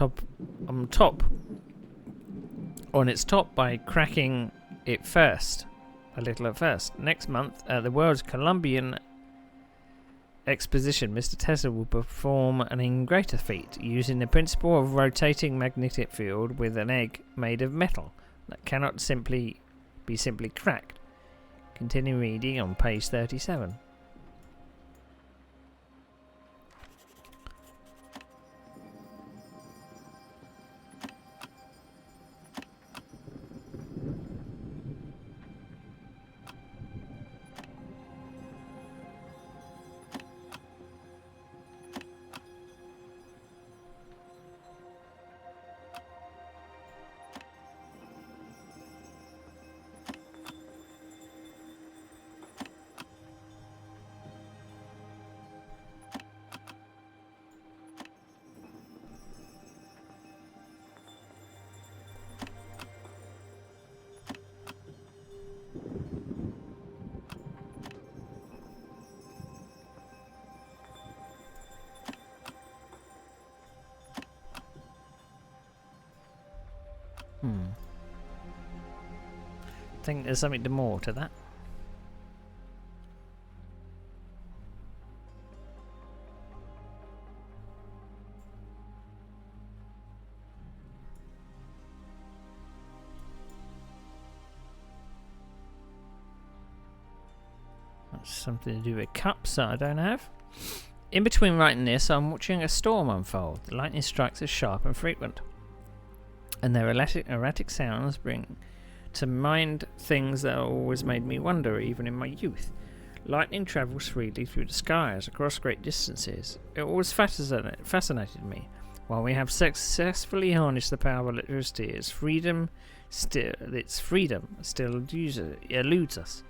its top by cracking it a little at first. Next month, at the World's Columbian Exposition, Mr. Tesla will perform an even greater feat, using the principle of rotating magnetic field with an egg made of metal that cannot be simply cracked. Continue reading on page 37. I think there's something more to that. That's something to do with cups that I don't have. In between writing this, I'm watching a storm unfold. The lightning strikes are sharp and frequent, and their erratic sounds bring to mind things that always made me wonder, even in my youth. Lightning travels freely through the skies across great distances. It always fascinated me. While we have successfully harnessed the power of electricity, its freedom still eludes us.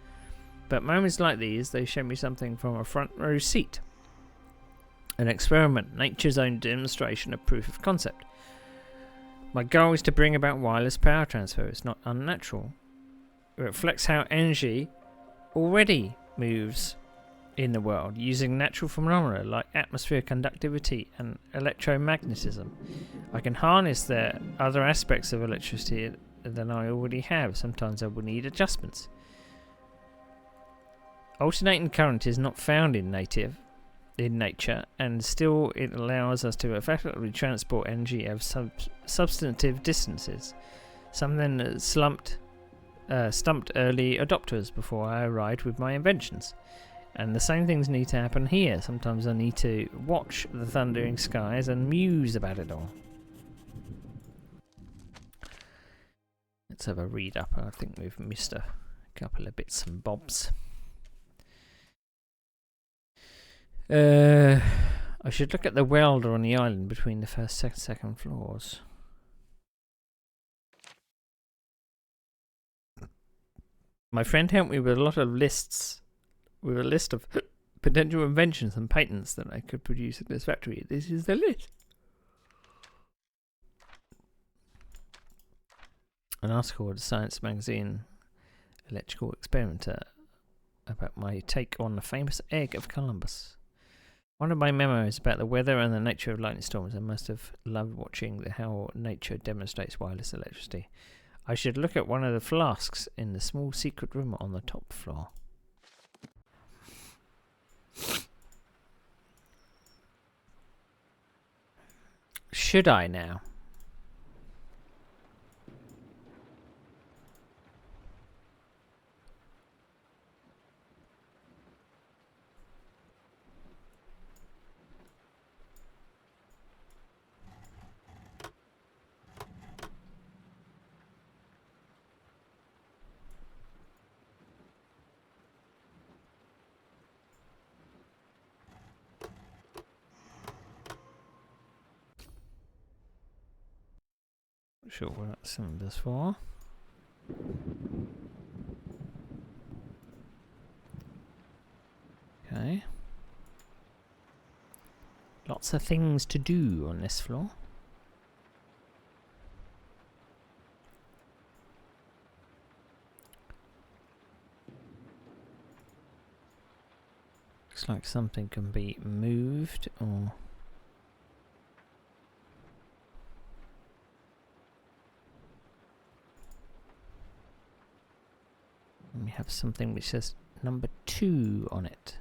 But moments like these, they show me something from a front row seat. An experiment, nature's own demonstration of proof of concept. My goal is to bring about wireless power transfer. It's not unnatural. It reflects how energy already moves in the world using natural phenomena like atmospheric conductivity and electromagnetism. I can harness the other aspects of electricity than I already have. Sometimes I will need adjustments. Alternating current is not found in nature, and still it allows us to effectively transport energy of substantive distances, something that stumped early adopters before I arrived with my inventions. And the same things need to happen here. Sometimes I need to watch the thundering skies and muse about it all. Let's have a read up. I think we've missed a couple of bits and bobs. I should look at the welder on the island between the first and second floors. My friend helped me with a lot of lists, with a list of potential inventions and patents that I could produce at this factory. This is the list. An article in the Science magazine, Electrical Experimenter, about my take on the famous egg of Columbus. One of my memos about the weather and the nature of lightning storms. I must have loved watching how nature demonstrates wireless electricity. I should look at one of the flasks in the small secret room on the top floor. Should I now? Sure what that symbol's for. Okay. Lots of things to do on this floor. Looks like something can be moved or... And we have something which says number 2 on it.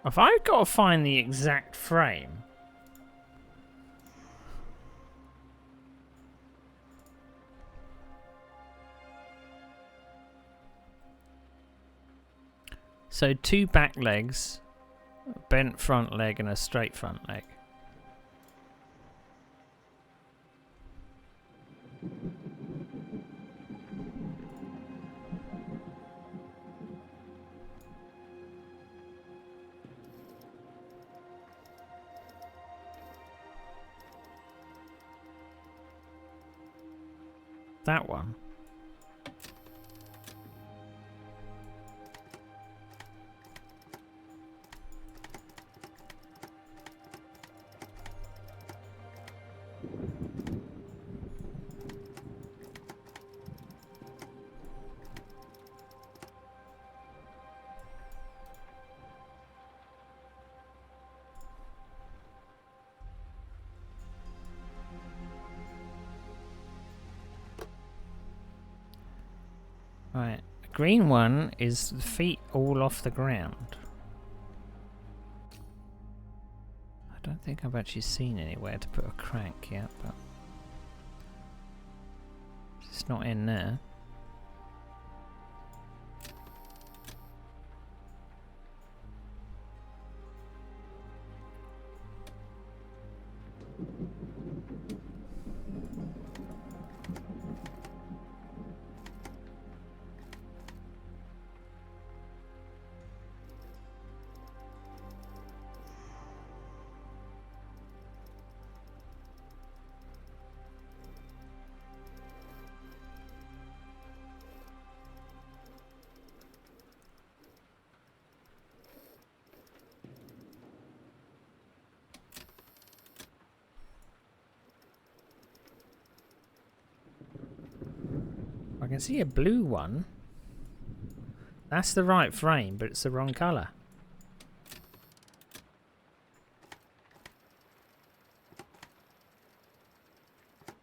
If I've got to find the exact frame... So 2 back legs, a bent front leg and a straight front leg. That one. Right, the green one is the feet all off the ground. I don't think I've actually seen anywhere to put a crank yet, but it's not in there. I can see a blue one. That's the right frame, but it's the wrong colour.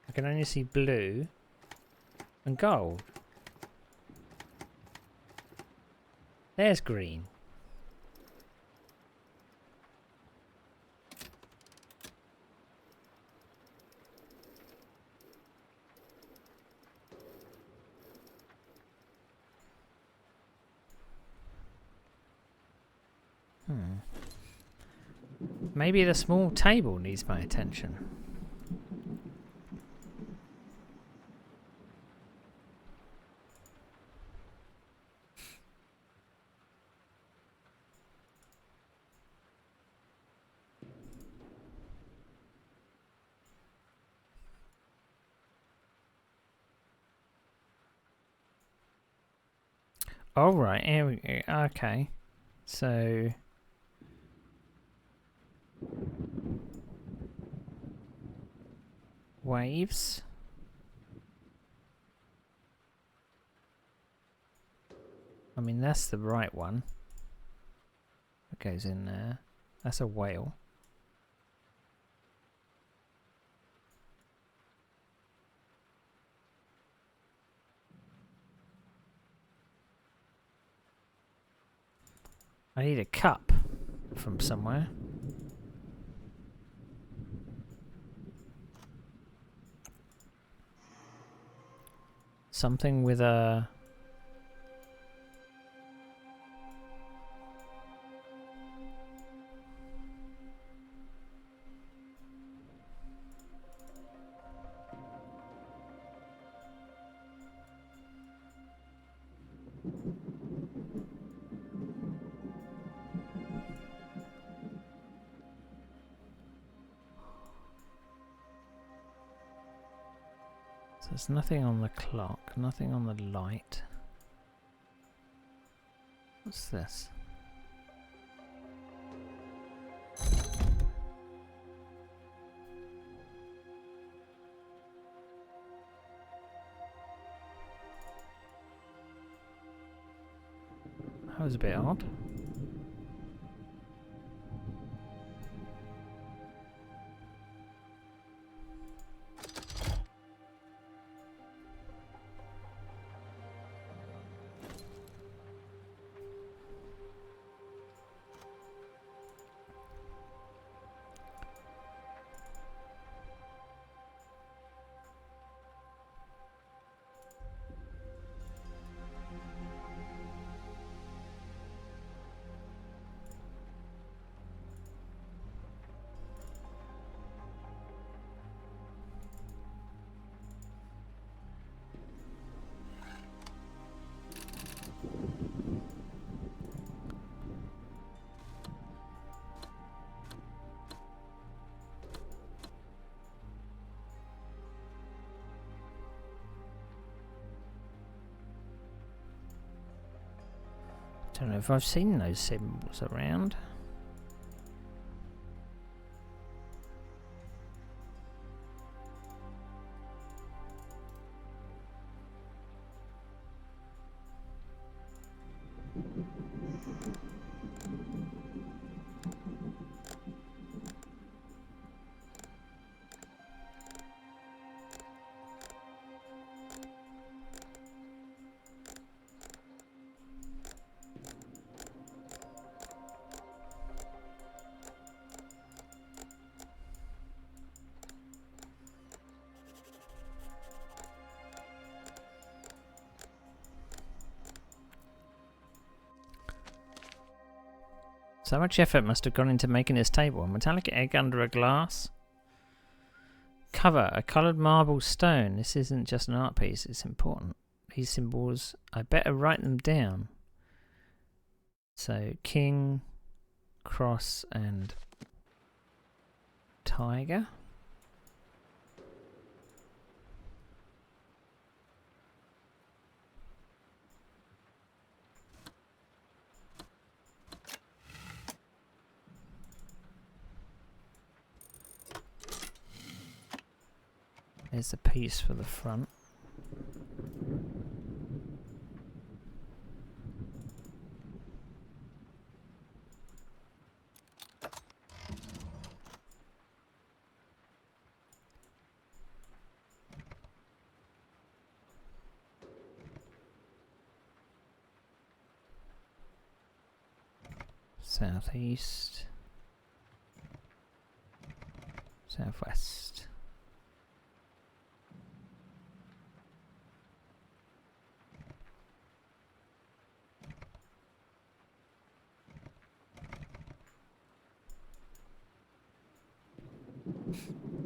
I can only see blue and gold. There's green. Maybe the small table needs my attention. All right, here we go. Okay, so waves. I mean, that's the right one. That goes in there. That's a whale. I need a cup from somewhere. Something with a... So there's nothing on the clock, nothing on the light. What's this? That was a bit odd. Don't know if I've seen those symbols around. So much effort must have gone into making this table. A metallic egg under a glass. Cover, a coloured marble stone. This isn't just an art piece, it's important. These symbols, I better write them down. So, king, cross, and tiger. There's a piece for the front. Southeast. Southwest.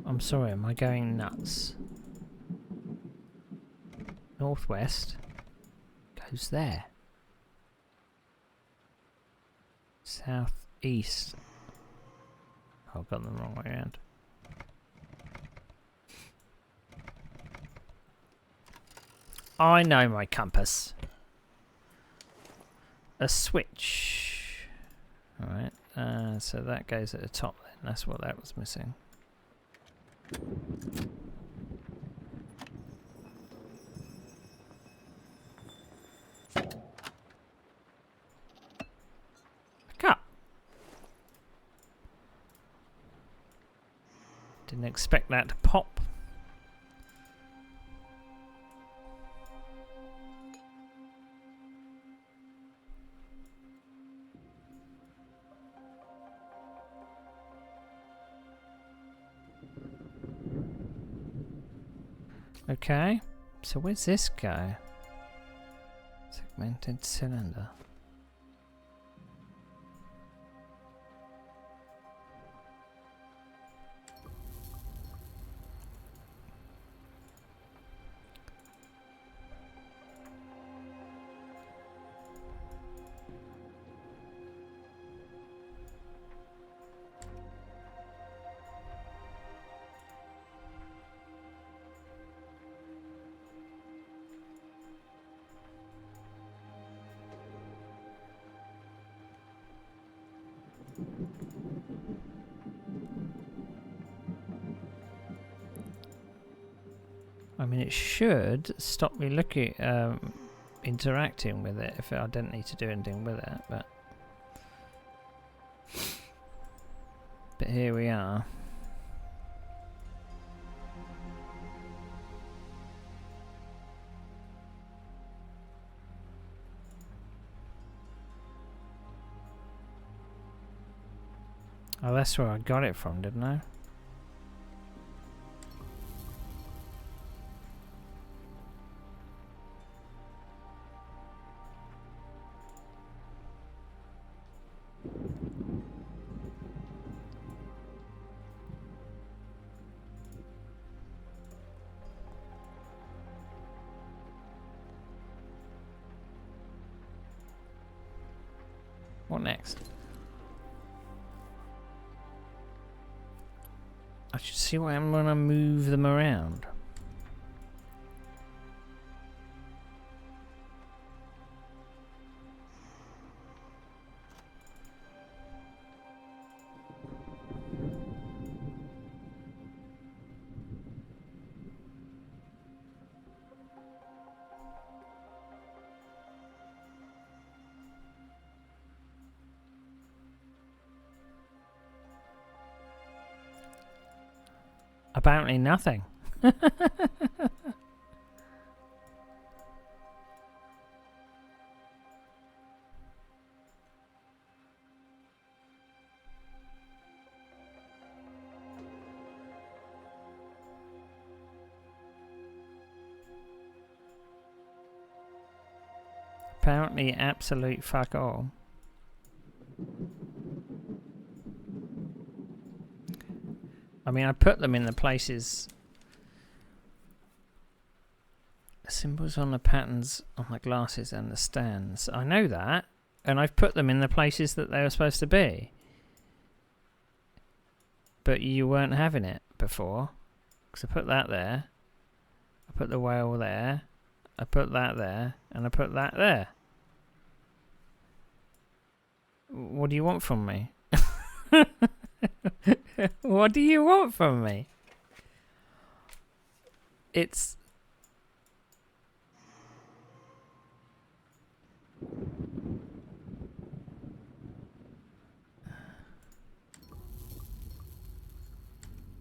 I'm sorry, am I going nuts? Northwest goes there. Southeast. Oh, I've got them the wrong way around. I know my compass. A switch. Alright, so that goes at the top then. That's what that was missing. Cup. Didn't expect that to pop. Okay. So where's this go? Segmented cylinder. I mean, it should stop me looking, interacting with it if I don't need to do anything with it, but here we are. Oh, that's where I got it from, didn't I? What next? I should see what I'm gonna move them around. Apparently nothing. Apparently absolute fuck all. I mean, I put them in the places. Symbols on the patterns on the glasses and the stands. I know that. And I've put them in the places that they were supposed to be. But you weren't having it before. Because I put that there. I put the whale there. I put that there. And I put that there. What do you want from me? What do you want from me? It's...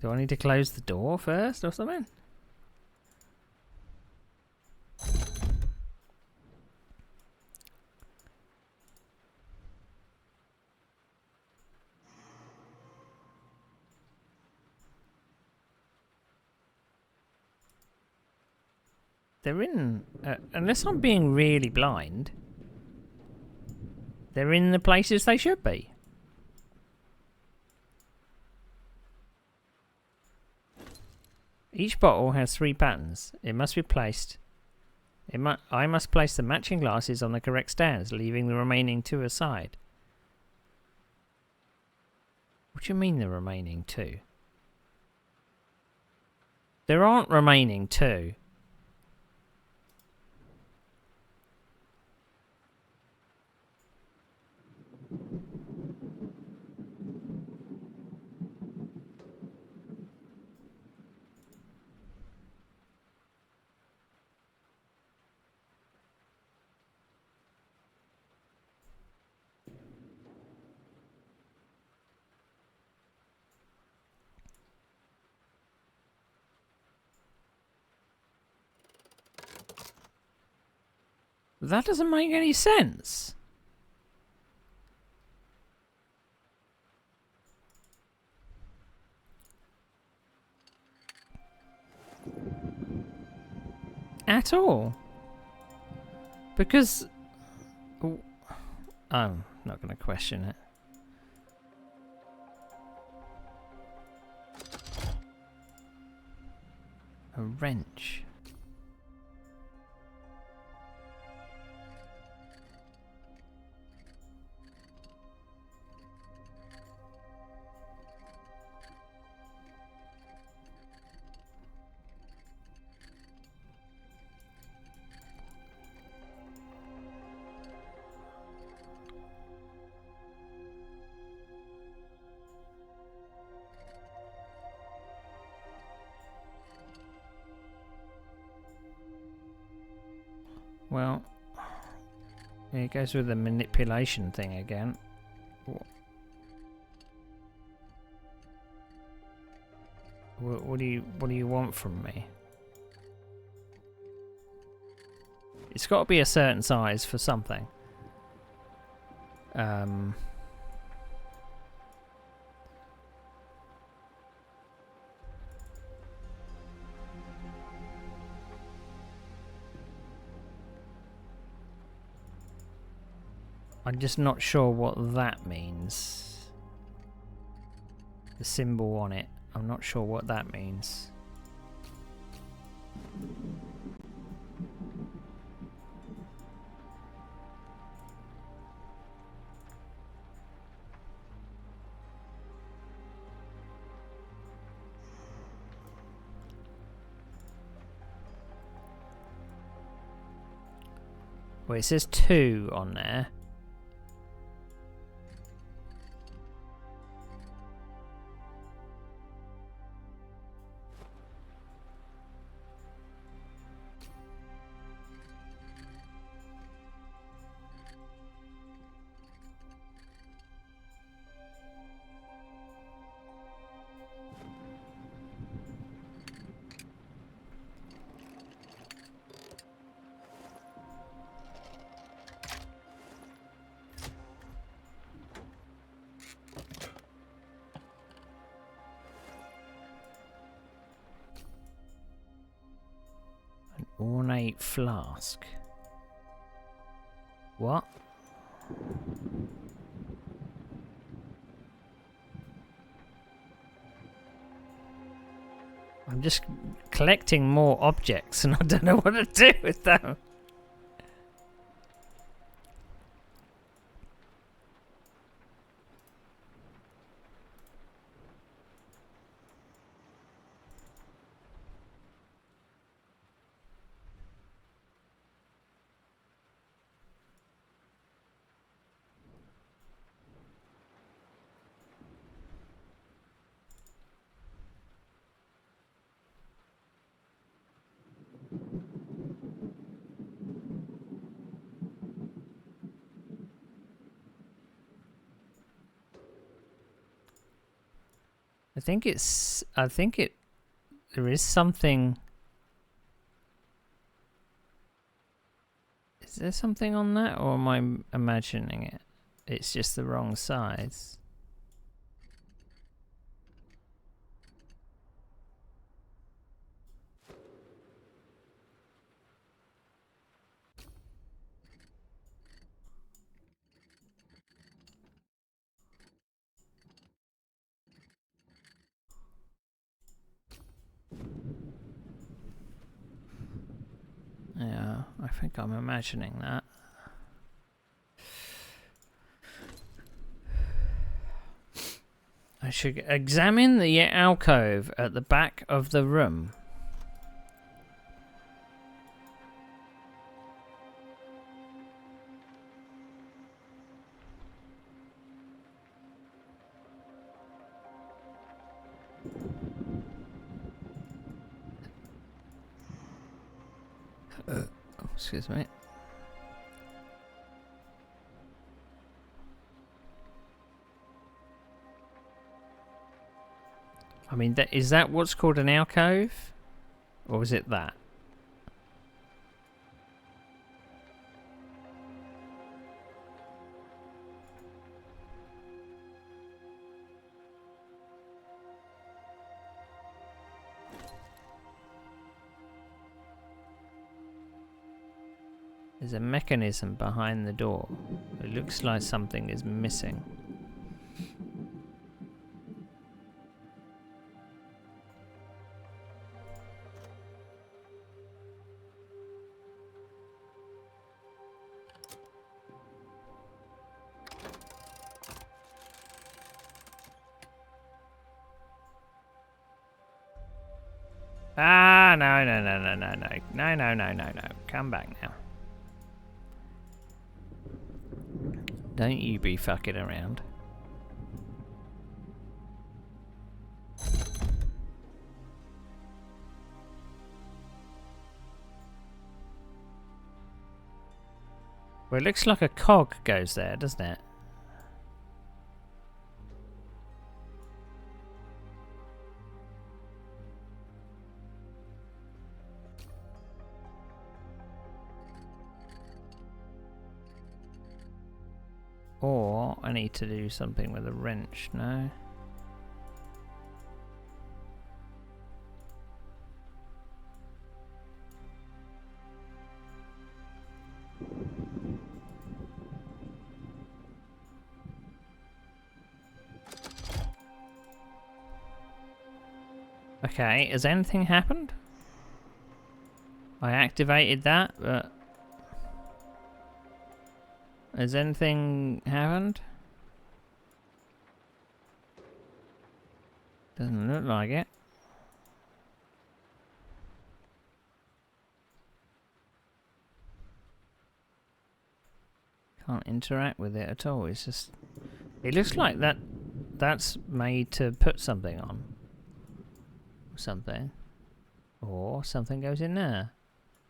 Do I need to close the door first or something? They're in... unless I'm being really blind, they're in the places they should be. Each bottle has 3 patterns. It must be placed... I must place the matching glasses on the correct stands, leaving the remaining 2 aside. What do you mean the remaining 2? There aren't remaining 2. That doesn't make any sense. at all. Because... Oh, I'm not going to question it. A wrench. Well, here it goes with the manipulation thing again. What do you want from me? It's got to be a certain size for something. I'm just not sure what that means. The symbol on it. I'm not sure what that means. Well, it says 2 on there. Ornate flask. What? I'm just collecting more objects and I don't know what to do with them. I think there is something. Is there something on that, or am I imagining it? It's just the wrong size. Yeah, I think I'm imagining that. I should examine the alcove at the back of the room. Excuse me. I mean, is that what's called an alcove? Or is it that? There's a mechanism behind the door. It looks like something is missing. Ah, no, no, no, no, no, no. No, no, no, no, no. Come back now. Don't you be fucking around. Well, it looks like a cog goes there, doesn't it? Or I need to do something with a wrench, no? Okay, has anything happened? I activated that, but... Has anything happened? Doesn't look like it. Can't interact with it at all. It's just... It looks like that's made to put something on. Something. Or something goes in there.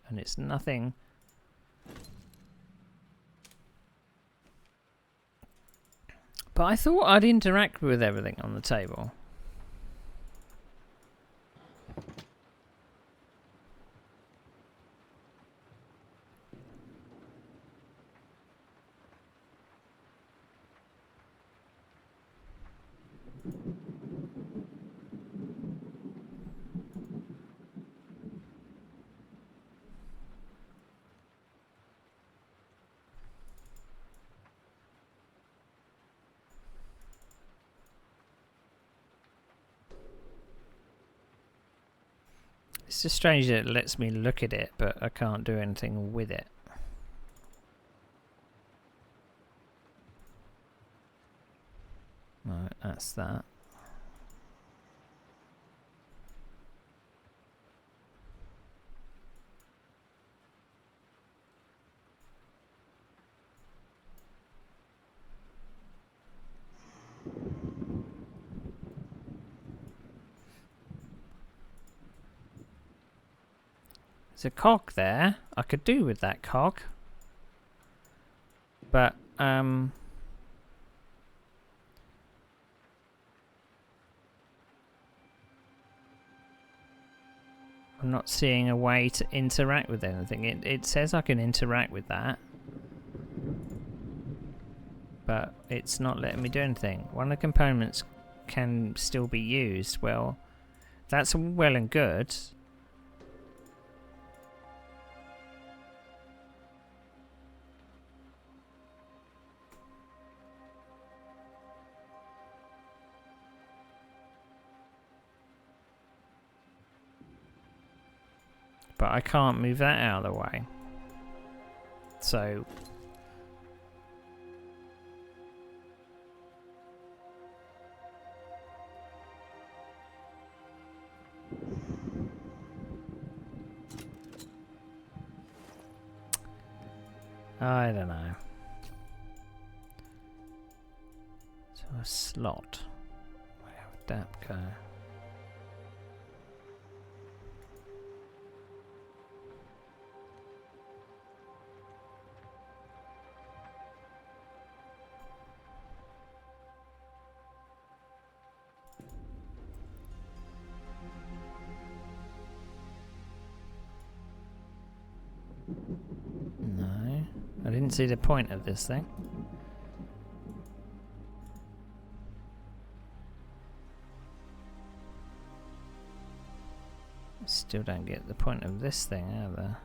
And it's nothing... But I thought I'd interact with everything on the table. It's just strange that it lets me look at it, but I can't do anything with it. Right, that's that. There's a cog there. I could do with that cog. But, I'm not seeing a way to interact with anything. It says I can interact with that. But it's not letting me do anything. One of the components can still be used. Well, that's well and good. But I can't move that out of the way. So... I don't know. So a slot. Where would that go? No, I didn't see the point of this thing. Still don't get the point of this thing either.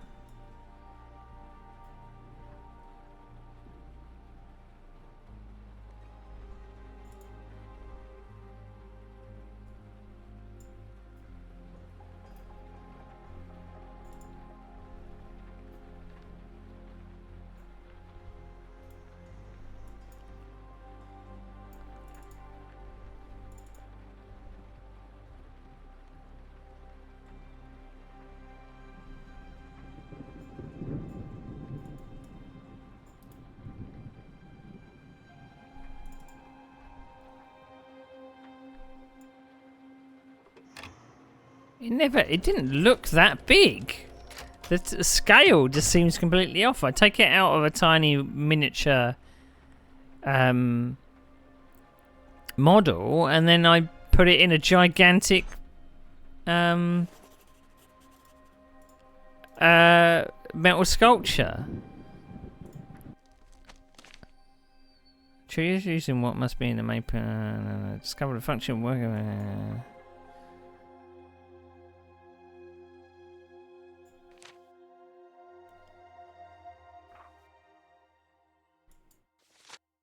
It didn't look that big. The scale just seems completely off. I take it out of a tiny miniature model, and then I put it in a gigantic metal sculpture. Choose using what must be in the main discover the function working.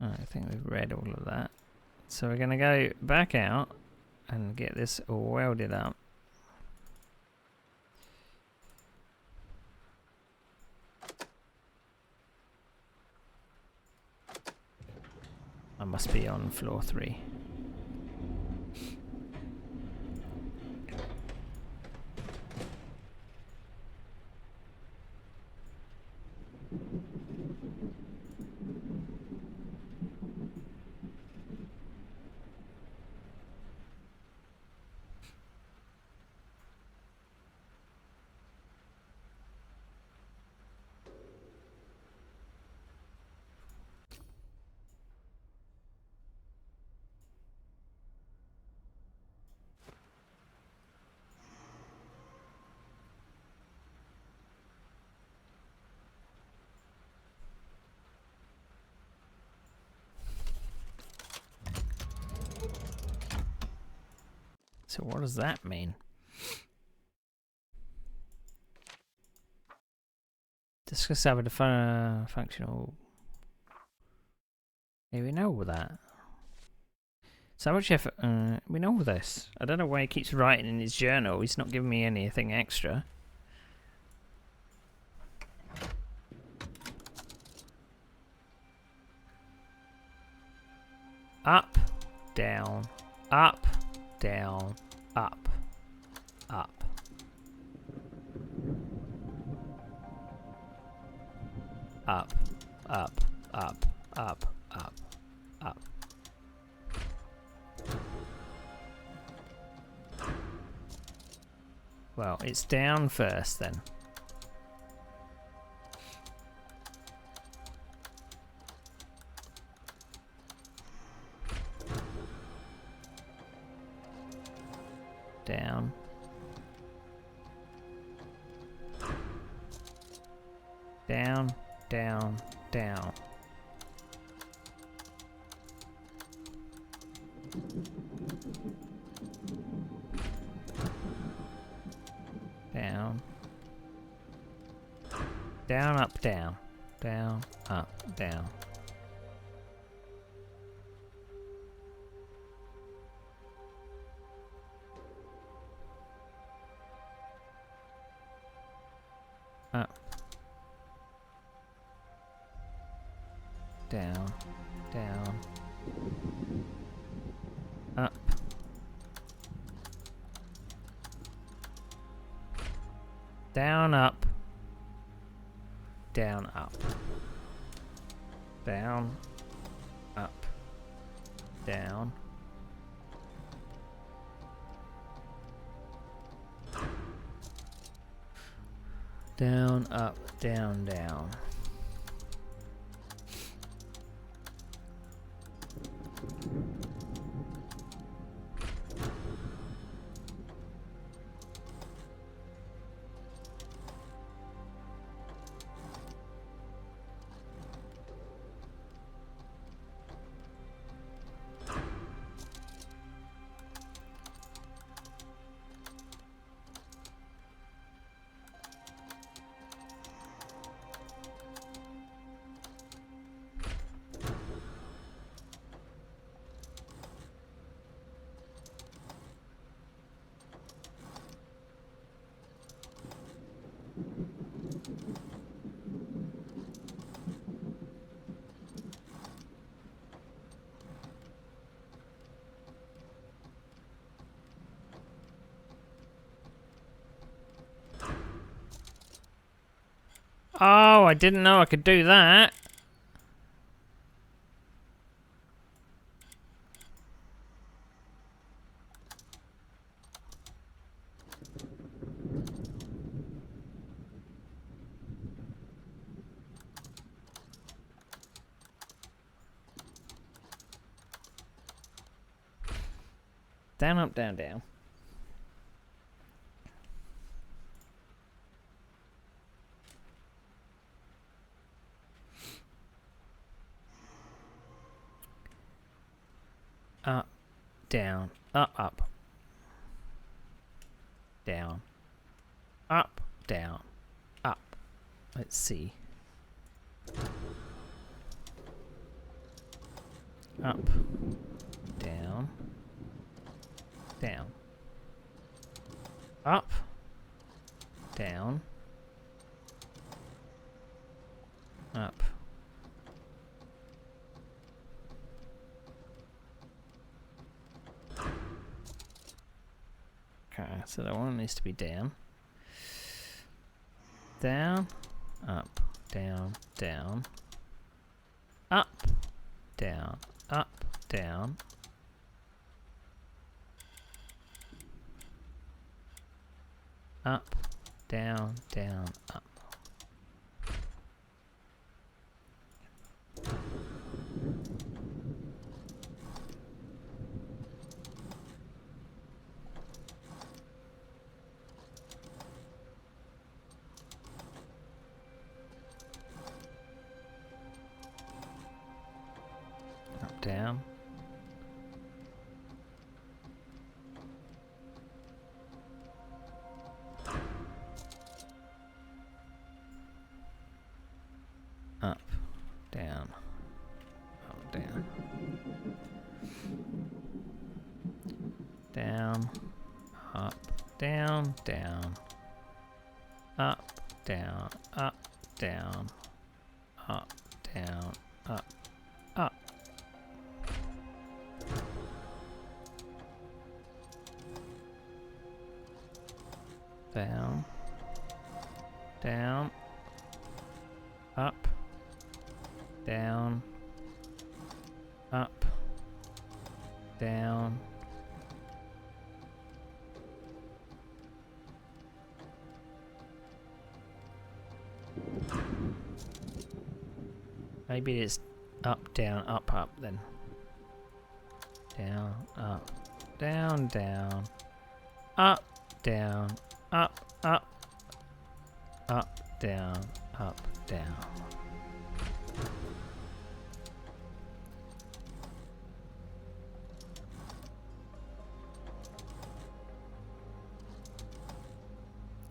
I think we've read all of that. So we're going to go back out and get this all welded up. I must be on floor 3. So what does that mean? Discover the functional. Yeah, we know all that. So much effort. We know all this. I don't know why he keeps writing in his journal. He's not giving me anything extra. Up, down, up, down, up, up. Up, up, up, up, up, up. Well, it's down first then. Down. Down, down, down. Down. Down, up, down. Down, up, down. Up. Down, down. Up. Down, up. Down, up. Down, up. Down. Down, up, down, down. Oh, I didn't know I could do that. Down, up, down, down. Up, down, up, down, up, down, up. Let's see. Up, down, down, up, down, up. Okay, so that one needs to be down. Down, up, down, down, up, down, up, down, up, down, down, up. Up, down. Up, down, up, down. Down, up, down, down. Up, down, up, down. Up, down, up, up. Down, down, up, down, up, down. Maybe it's up, down, up then. Down, up, down, down, up, down, up, up, down, up, down.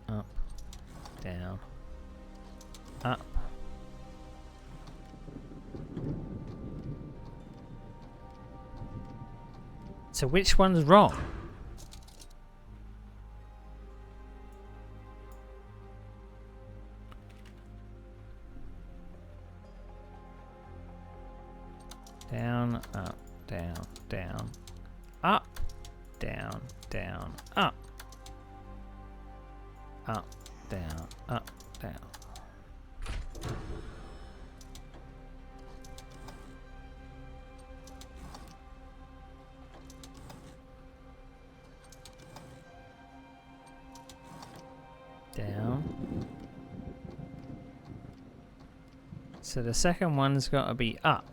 Up, down, up. So which one's wrong? Down, up, down, down, up, down, down, up, up, down, up, down. Down. So the second one's got to be up.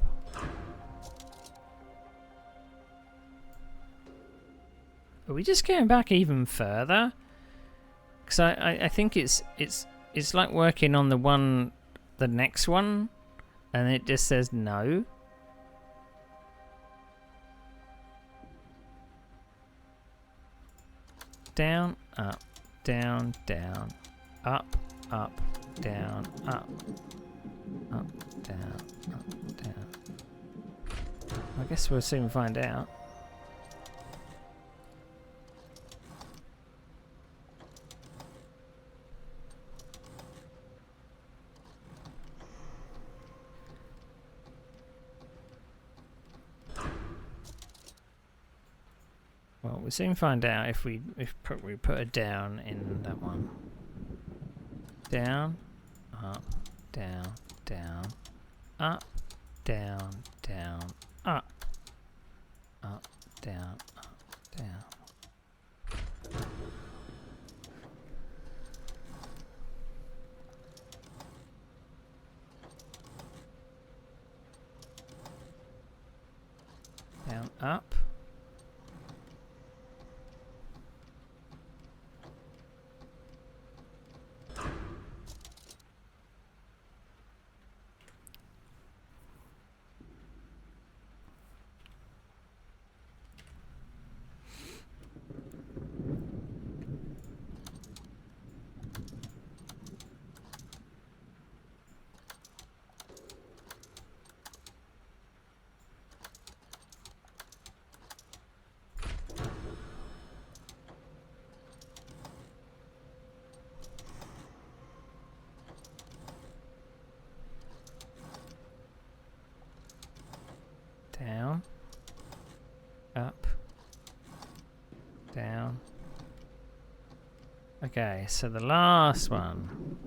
Are we just going back even further? Because I think it's like working on the next one, and it just says no. Down, up, down, down, up, down, up, down, up, down. I guess we'll soon find out. Well, we'll soon find out if we put a down in that one. Down, up, down, down, up, down, down, up, down, down. Down, up. Up. Down. Okay, so the last one.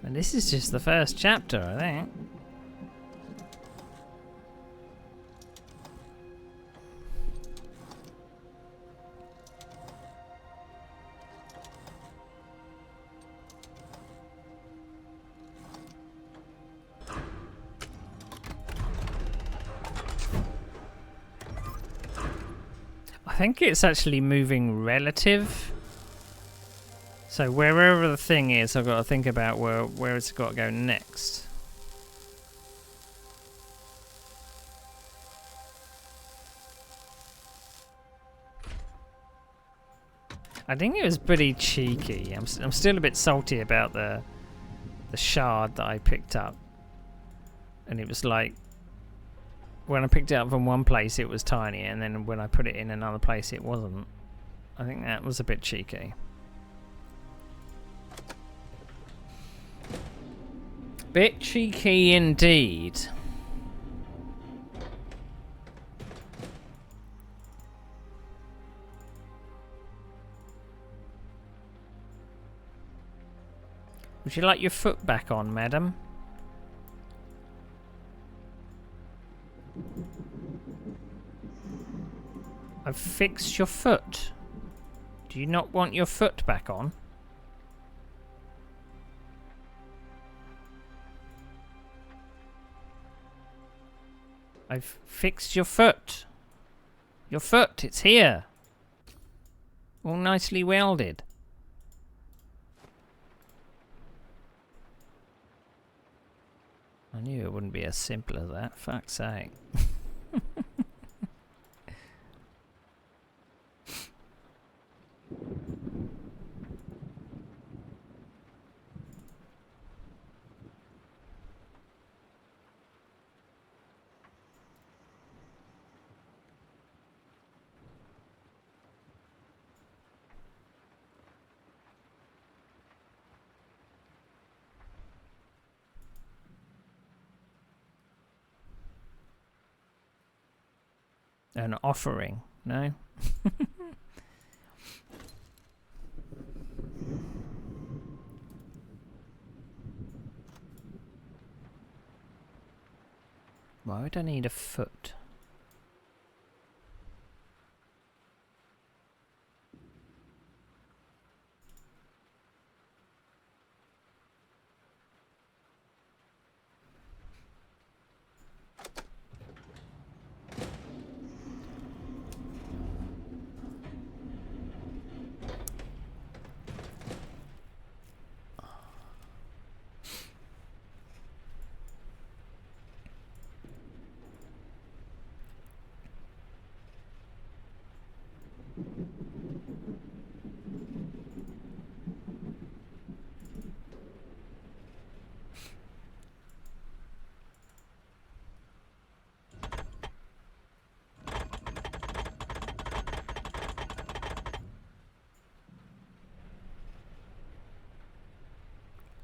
And this is just the first chapter, I think. I think it's actually moving relative. So wherever the thing is, I've got to think about where it's got to go next. I think it was pretty cheeky. I'm still a bit salty about the shard that I picked up. And it was like, when I picked it up from one place it was tiny, and then when I put it in another place it wasn't. I think that was a bit cheeky. Bit cheeky indeed. Would you like your foot back on, madam? I've fixed your foot. Do you not want your foot back on? I've fixed your foot. Your foot, it's here. All nicely welded. I knew it wouldn't be as simple as that, fuck's sake. An offering, no? Why would I need a foot?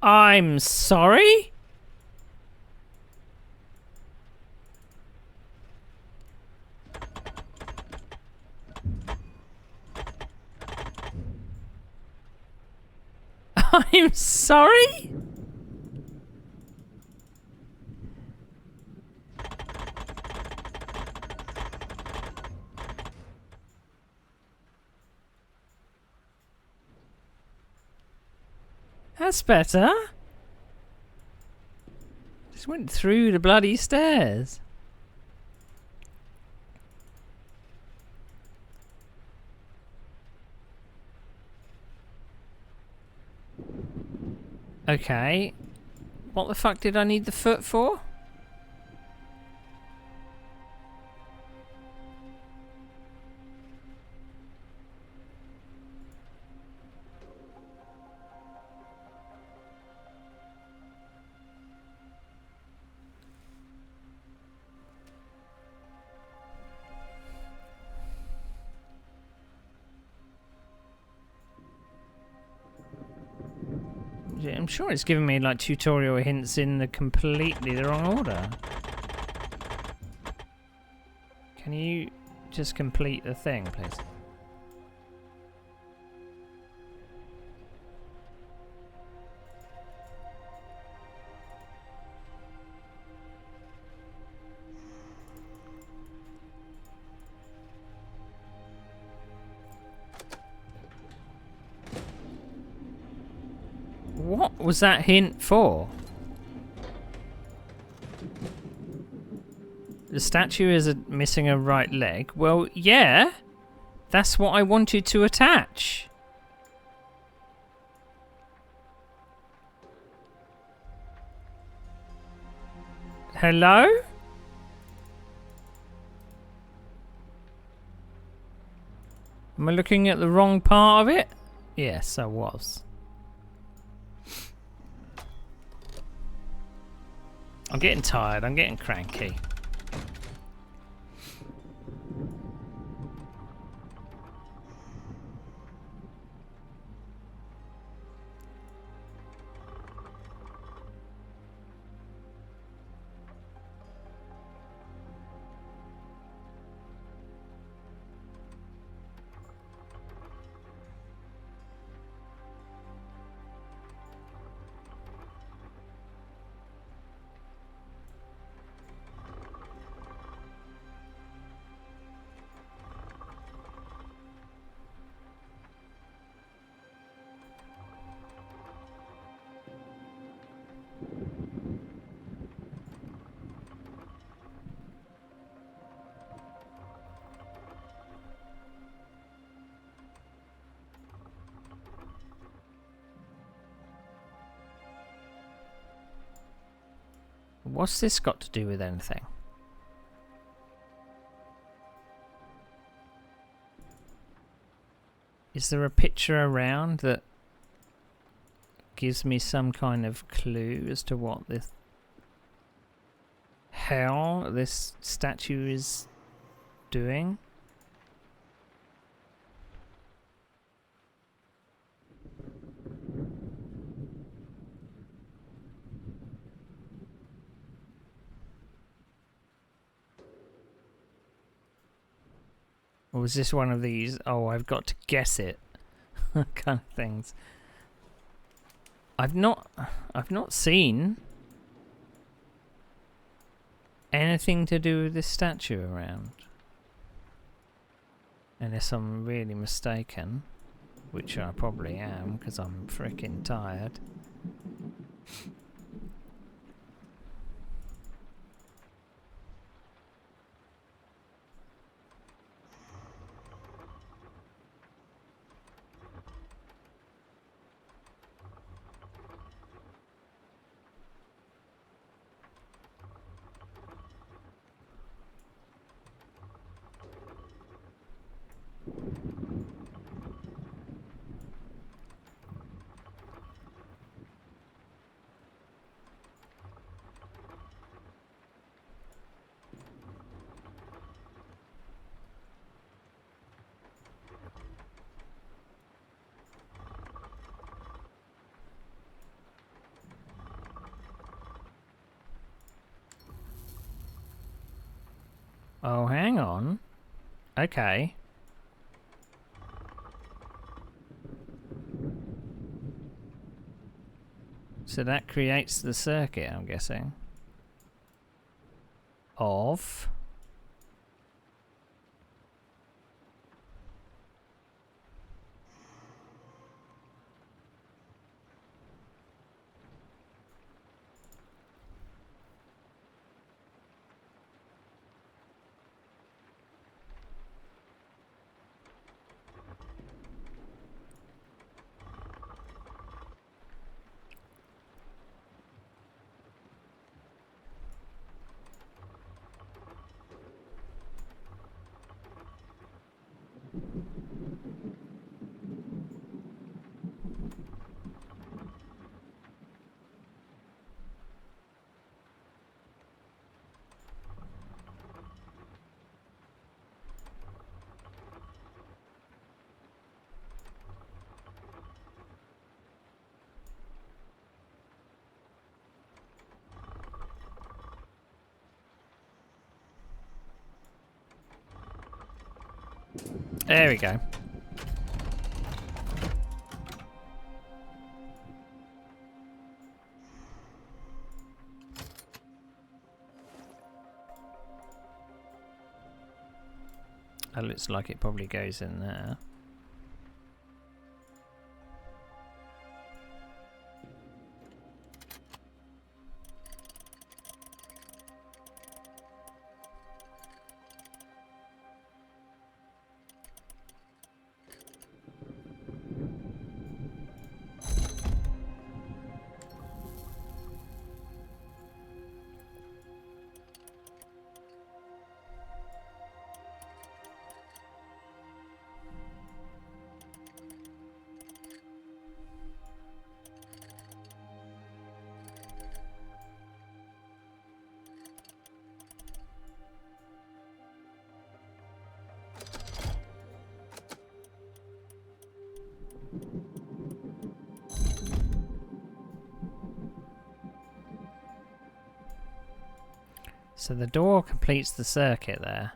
I'm sorry? I'm sorry? That's better. Just went through the bloody stairs. Okay. What the fuck did I need the foot for? I'm sure it's giving me like tutorial hints in the completely the wrong order. Can you just complete the thing, please? What was that hint for? The statue is missing a right leg. Well, yeah. That's what I wanted to attach. Hello? Am I looking at the wrong part of it? Yes, I was. I'm getting tired. I'm getting cranky. What's this got to do with anything? Is there a picture around that gives me some kind of clue as to what this hell this statue is doing? Or was this one of these, oh, I've got to guess it kind of things? I've not seen anything to do with this statue around. Unless I'm really mistaken, which I probably am because I'm freaking tired. Oh, hang on. Okay. So that creates the circuit, I'm guessing. Of... There we go. That looks like it probably goes in there. So the door completes the circuit there.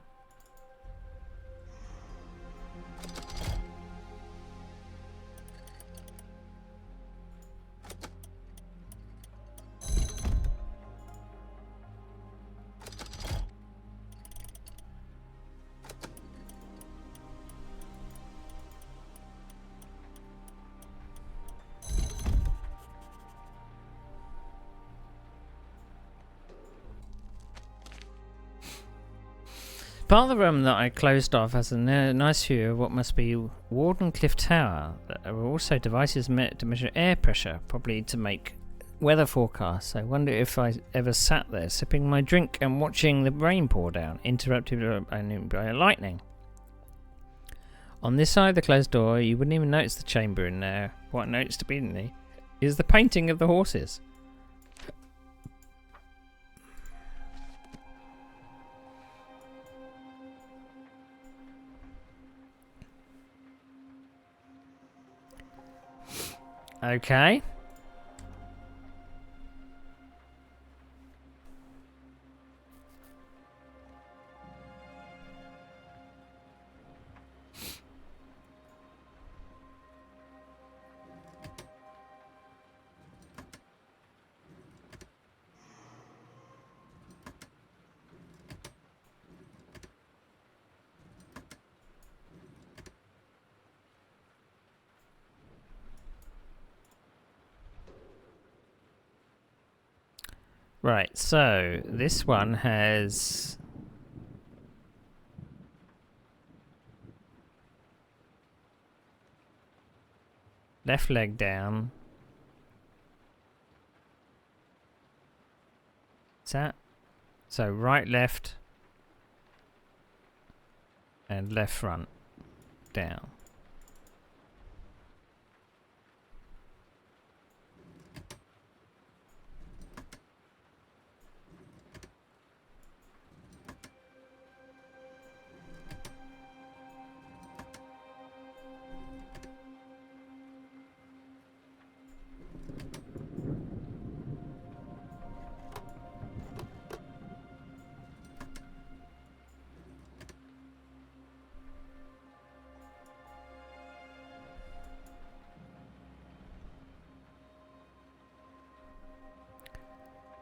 Part of the room that I closed off has a nice view of what must be Wardenclyffe Tower. There are also devices meant to measure air pressure, probably to make weather forecasts. I wonder if I ever sat there sipping my drink and watching the rain pour down, interrupted by lightning. On this side of the closed door, you wouldn't even notice the chamber in there. What I noticed immediately is the painting of the horses. Okay. Right, so this one has left leg down. Is that? So right, left, and left front down.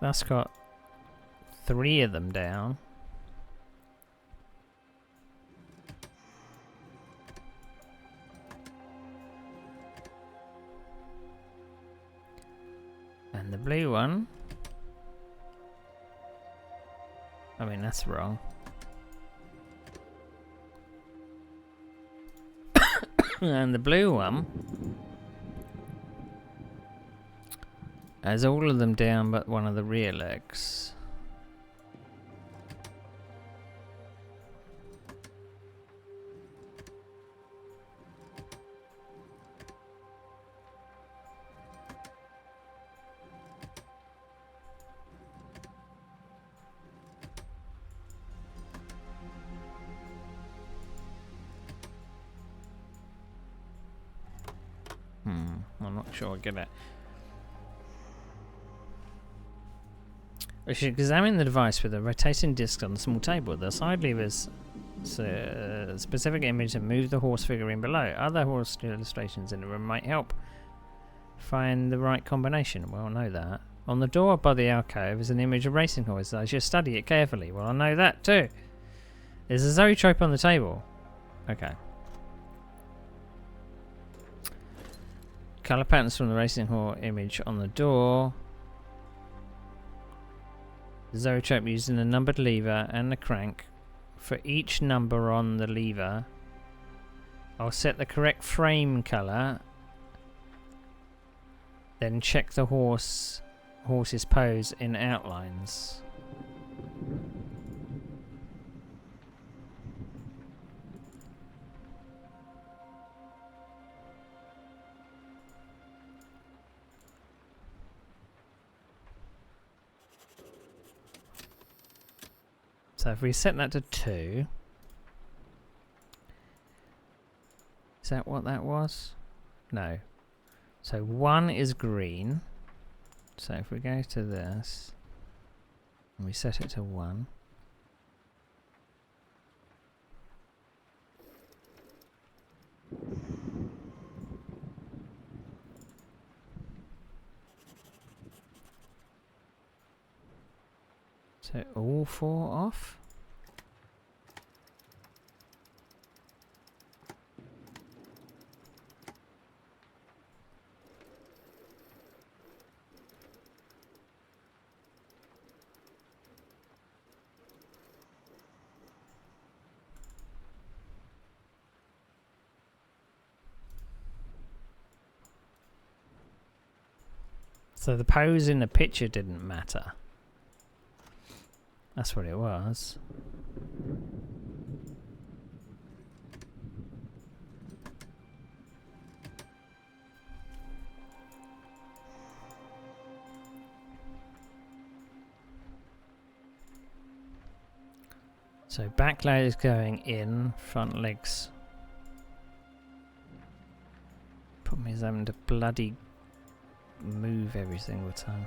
That's got 3 of them down. And the blue one, I mean, that's wrong. And the blue one has all of them down but one of the rear legs. I'm not sure I get it. I should examine the device with a rotating disc on the small table. The side levers specific image and move the horse figurine below. Other horse illustrations in the room might help find the right combination. Well, I know that. On the door by the alcove is an image of racing horses. I should study it carefully. Well, I know that too. There's a zoetrope on the table. Okay. Colour patterns from the racing horse image on the door. Zoetrope using a numbered lever and the crank. For each number on the lever, I'll set the correct frame colour. Then check the horse's pose in outlines. So if we set that to 2, is that what that was? No. So 1 is green. So if we go to this and we set it to 1. So all 4 off. So the pose in the picture didn't matter. That's what it was. So back leg is going in, front legs. Put me as having to bloody move every single time.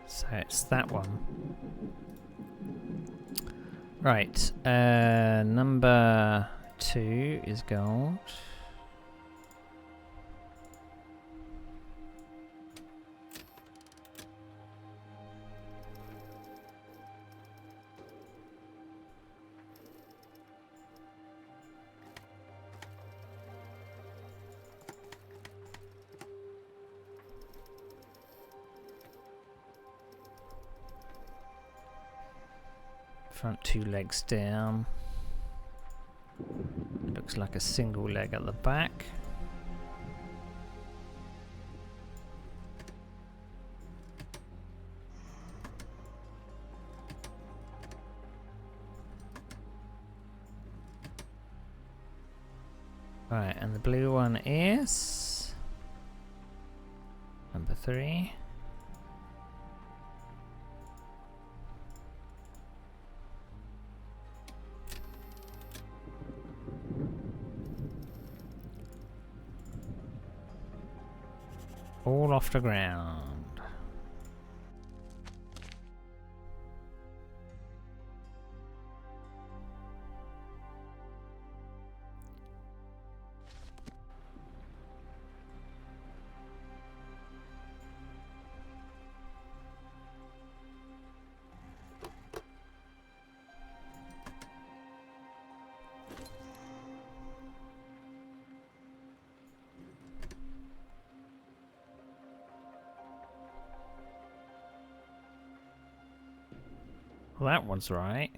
So it's that one. Right, number 2 is gold. Front 2 legs down. Looks like a single leg at the back. Right, and the blue one is number 3. All off the ground. Well, that one's right.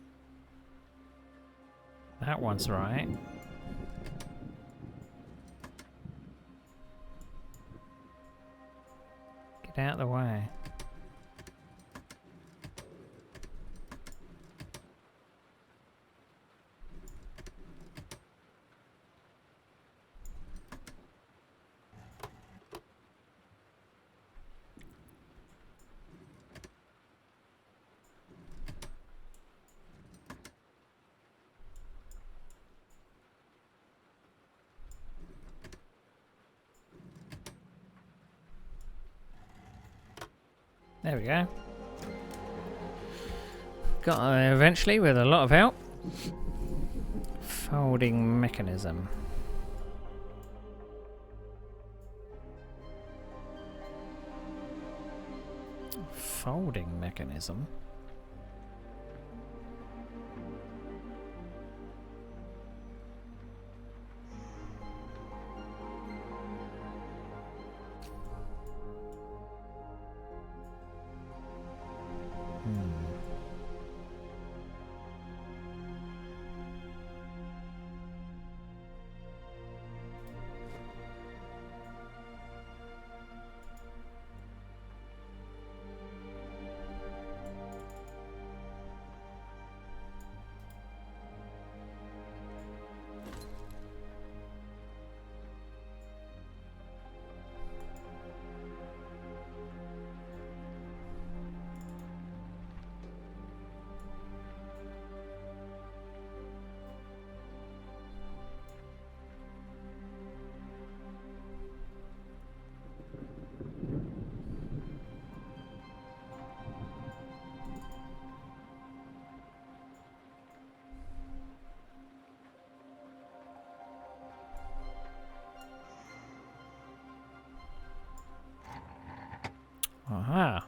That one's right. Get out of the way. There we go. Got eventually with a lot of help. Folding mechanism. Folding mechanism. Aha.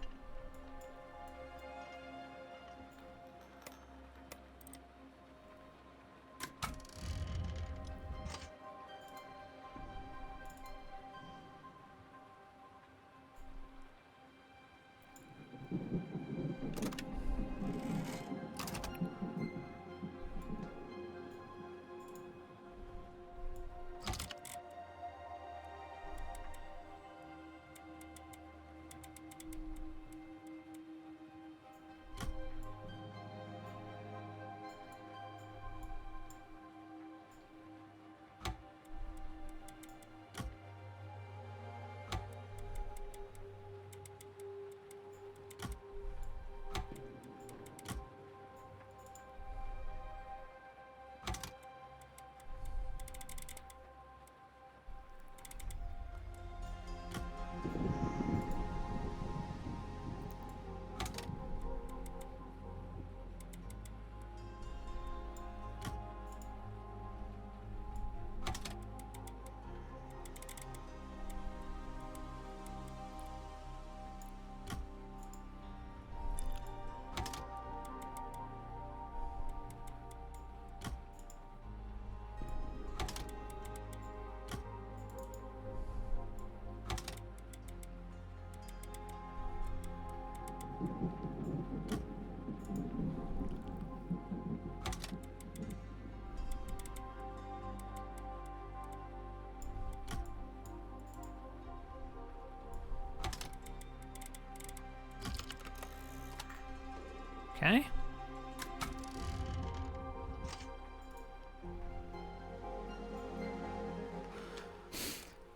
Okay.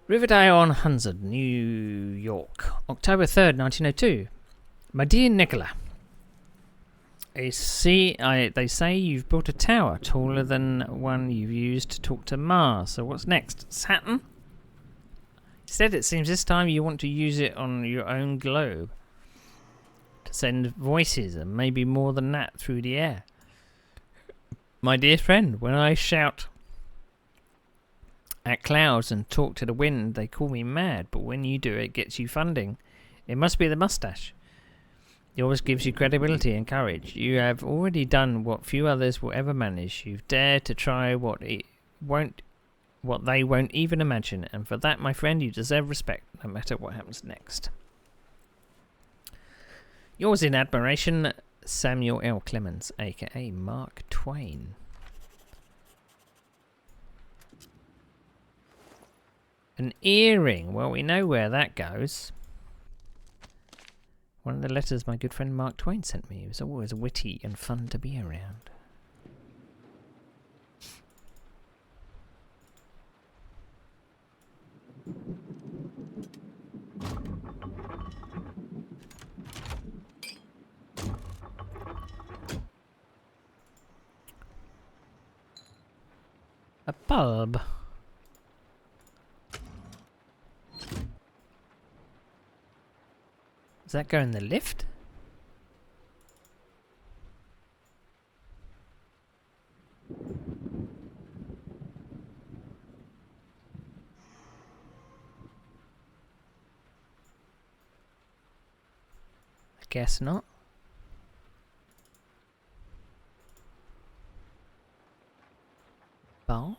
Riverdale on Hunsard, New York, October 3rd, 1902. My dear Nicola, they say you've built a tower taller than one you've used to talk to Mars. So what's next? Saturn? Instead, it seems this time you want to use it on your own globe to send voices and maybe more than that through the air. My dear friend, when I shout at clouds and talk to the wind, they call me mad, but when you do, it gets you funding. It must be the mustache. It always gives you credibility and courage. You have already done what few others will ever manage. You've dared to try what they won't even imagine, and for that, my friend, you deserve respect, no matter what happens next. Yours in admiration, Samuel L. Clemens, aka Mark Twain. An earring. Well, we know where that goes. One of the letters my good friend Mark Twain sent me. It was always witty and fun to be around. A bulb. Does that go in the lift? I guess not. Bulb?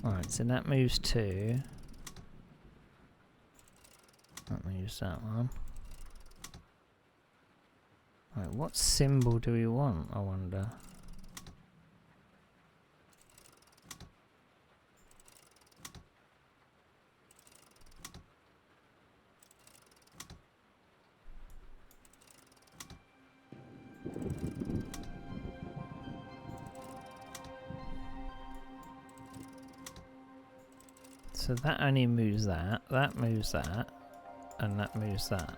Alright, so that moves two. That moves that one. Right, what symbol do we want, I wonder? So that only moves that moves that, and that moves that.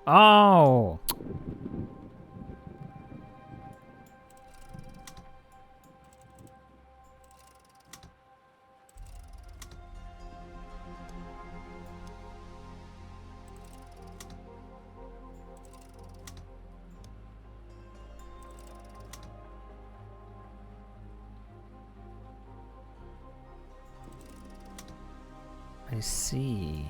Oh! I see.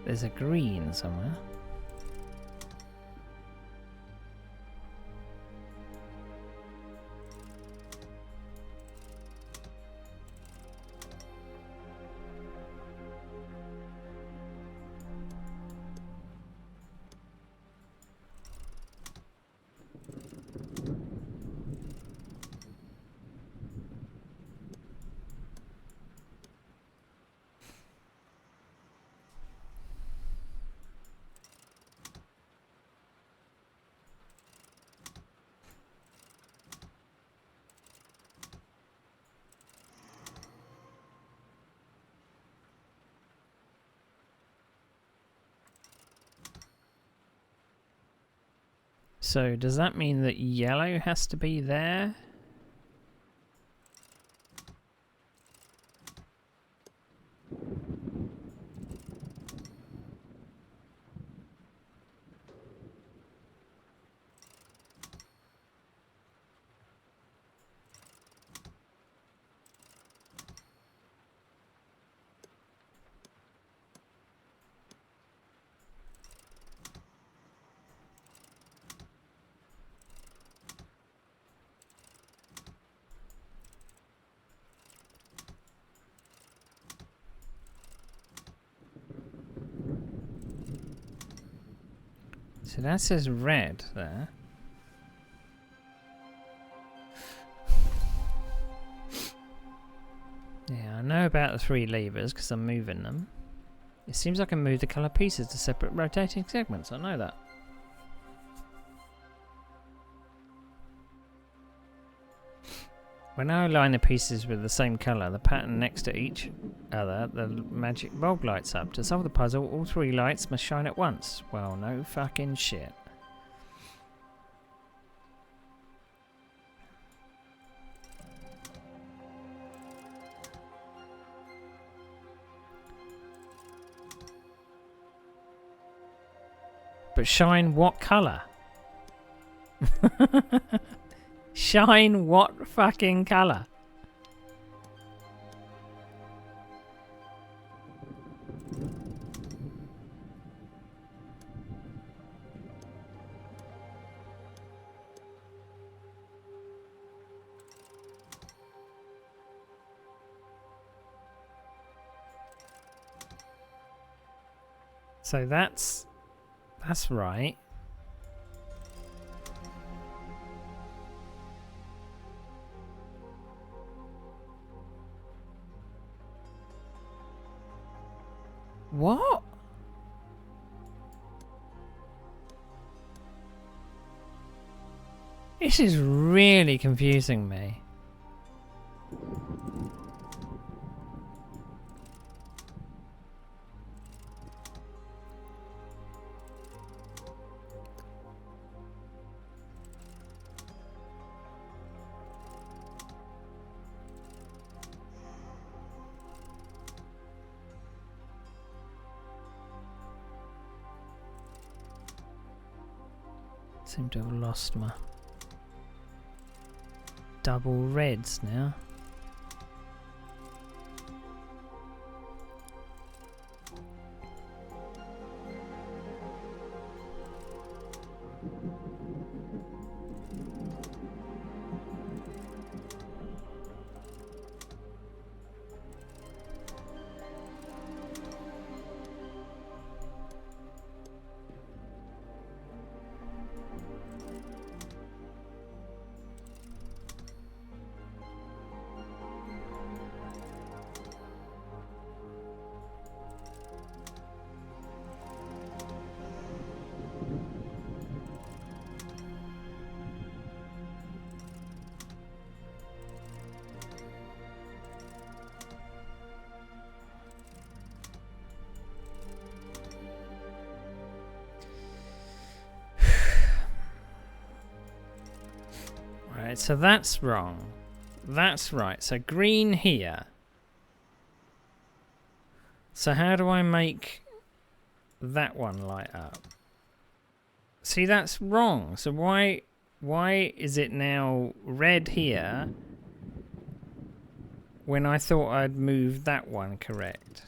There's a green somewhere. So does that mean that yellow has to be there? So that says red there. Yeah, I know about the 3 levers because I'm moving them. It seems I can move the colour pieces to separate rotating segments. I know that. When I align the pieces with the same colour, the pattern next to each other, the magic bulb lights up. To solve the puzzle, all 3 lights must shine at once. Well, no fucking shit. But shine what colour? Shine what fucking colour? So that's right. What? This is really confusing me. Seem to have lost my double reds now. Right, so that's wrong. That's right. So green here. So how do I make that one light up? See, that's wrong. So why is it now red here when I thought I'd moved that one correct?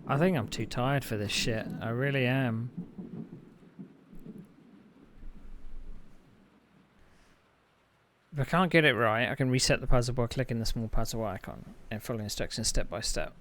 I think I'm too tired for this shit. I really am. If I can't get it right, I can reset the puzzle by clicking the small puzzle icon and follow instructions step by step.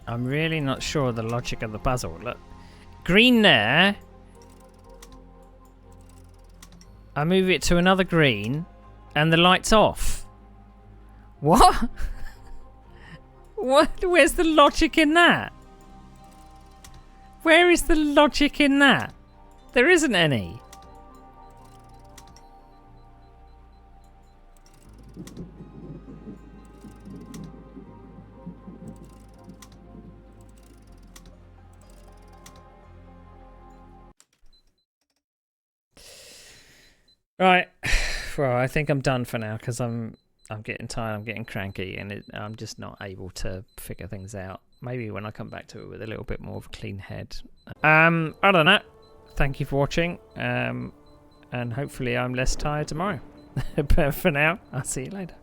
I'm really not sure of the logic of the puzzle. Look, green there. I move it to another green, and the light's off. What? What? Where's the logic in that? Where is the logic in that? There isn't any. Right. Well, I think I'm done for now because I'm getting tired. I'm getting cranky, and I'm just not able to figure things out. Maybe when I come back to it with a little bit more of a clean head. Other than that, thank you for watching. And hopefully I'm less tired tomorrow. But for now, I'll see you later.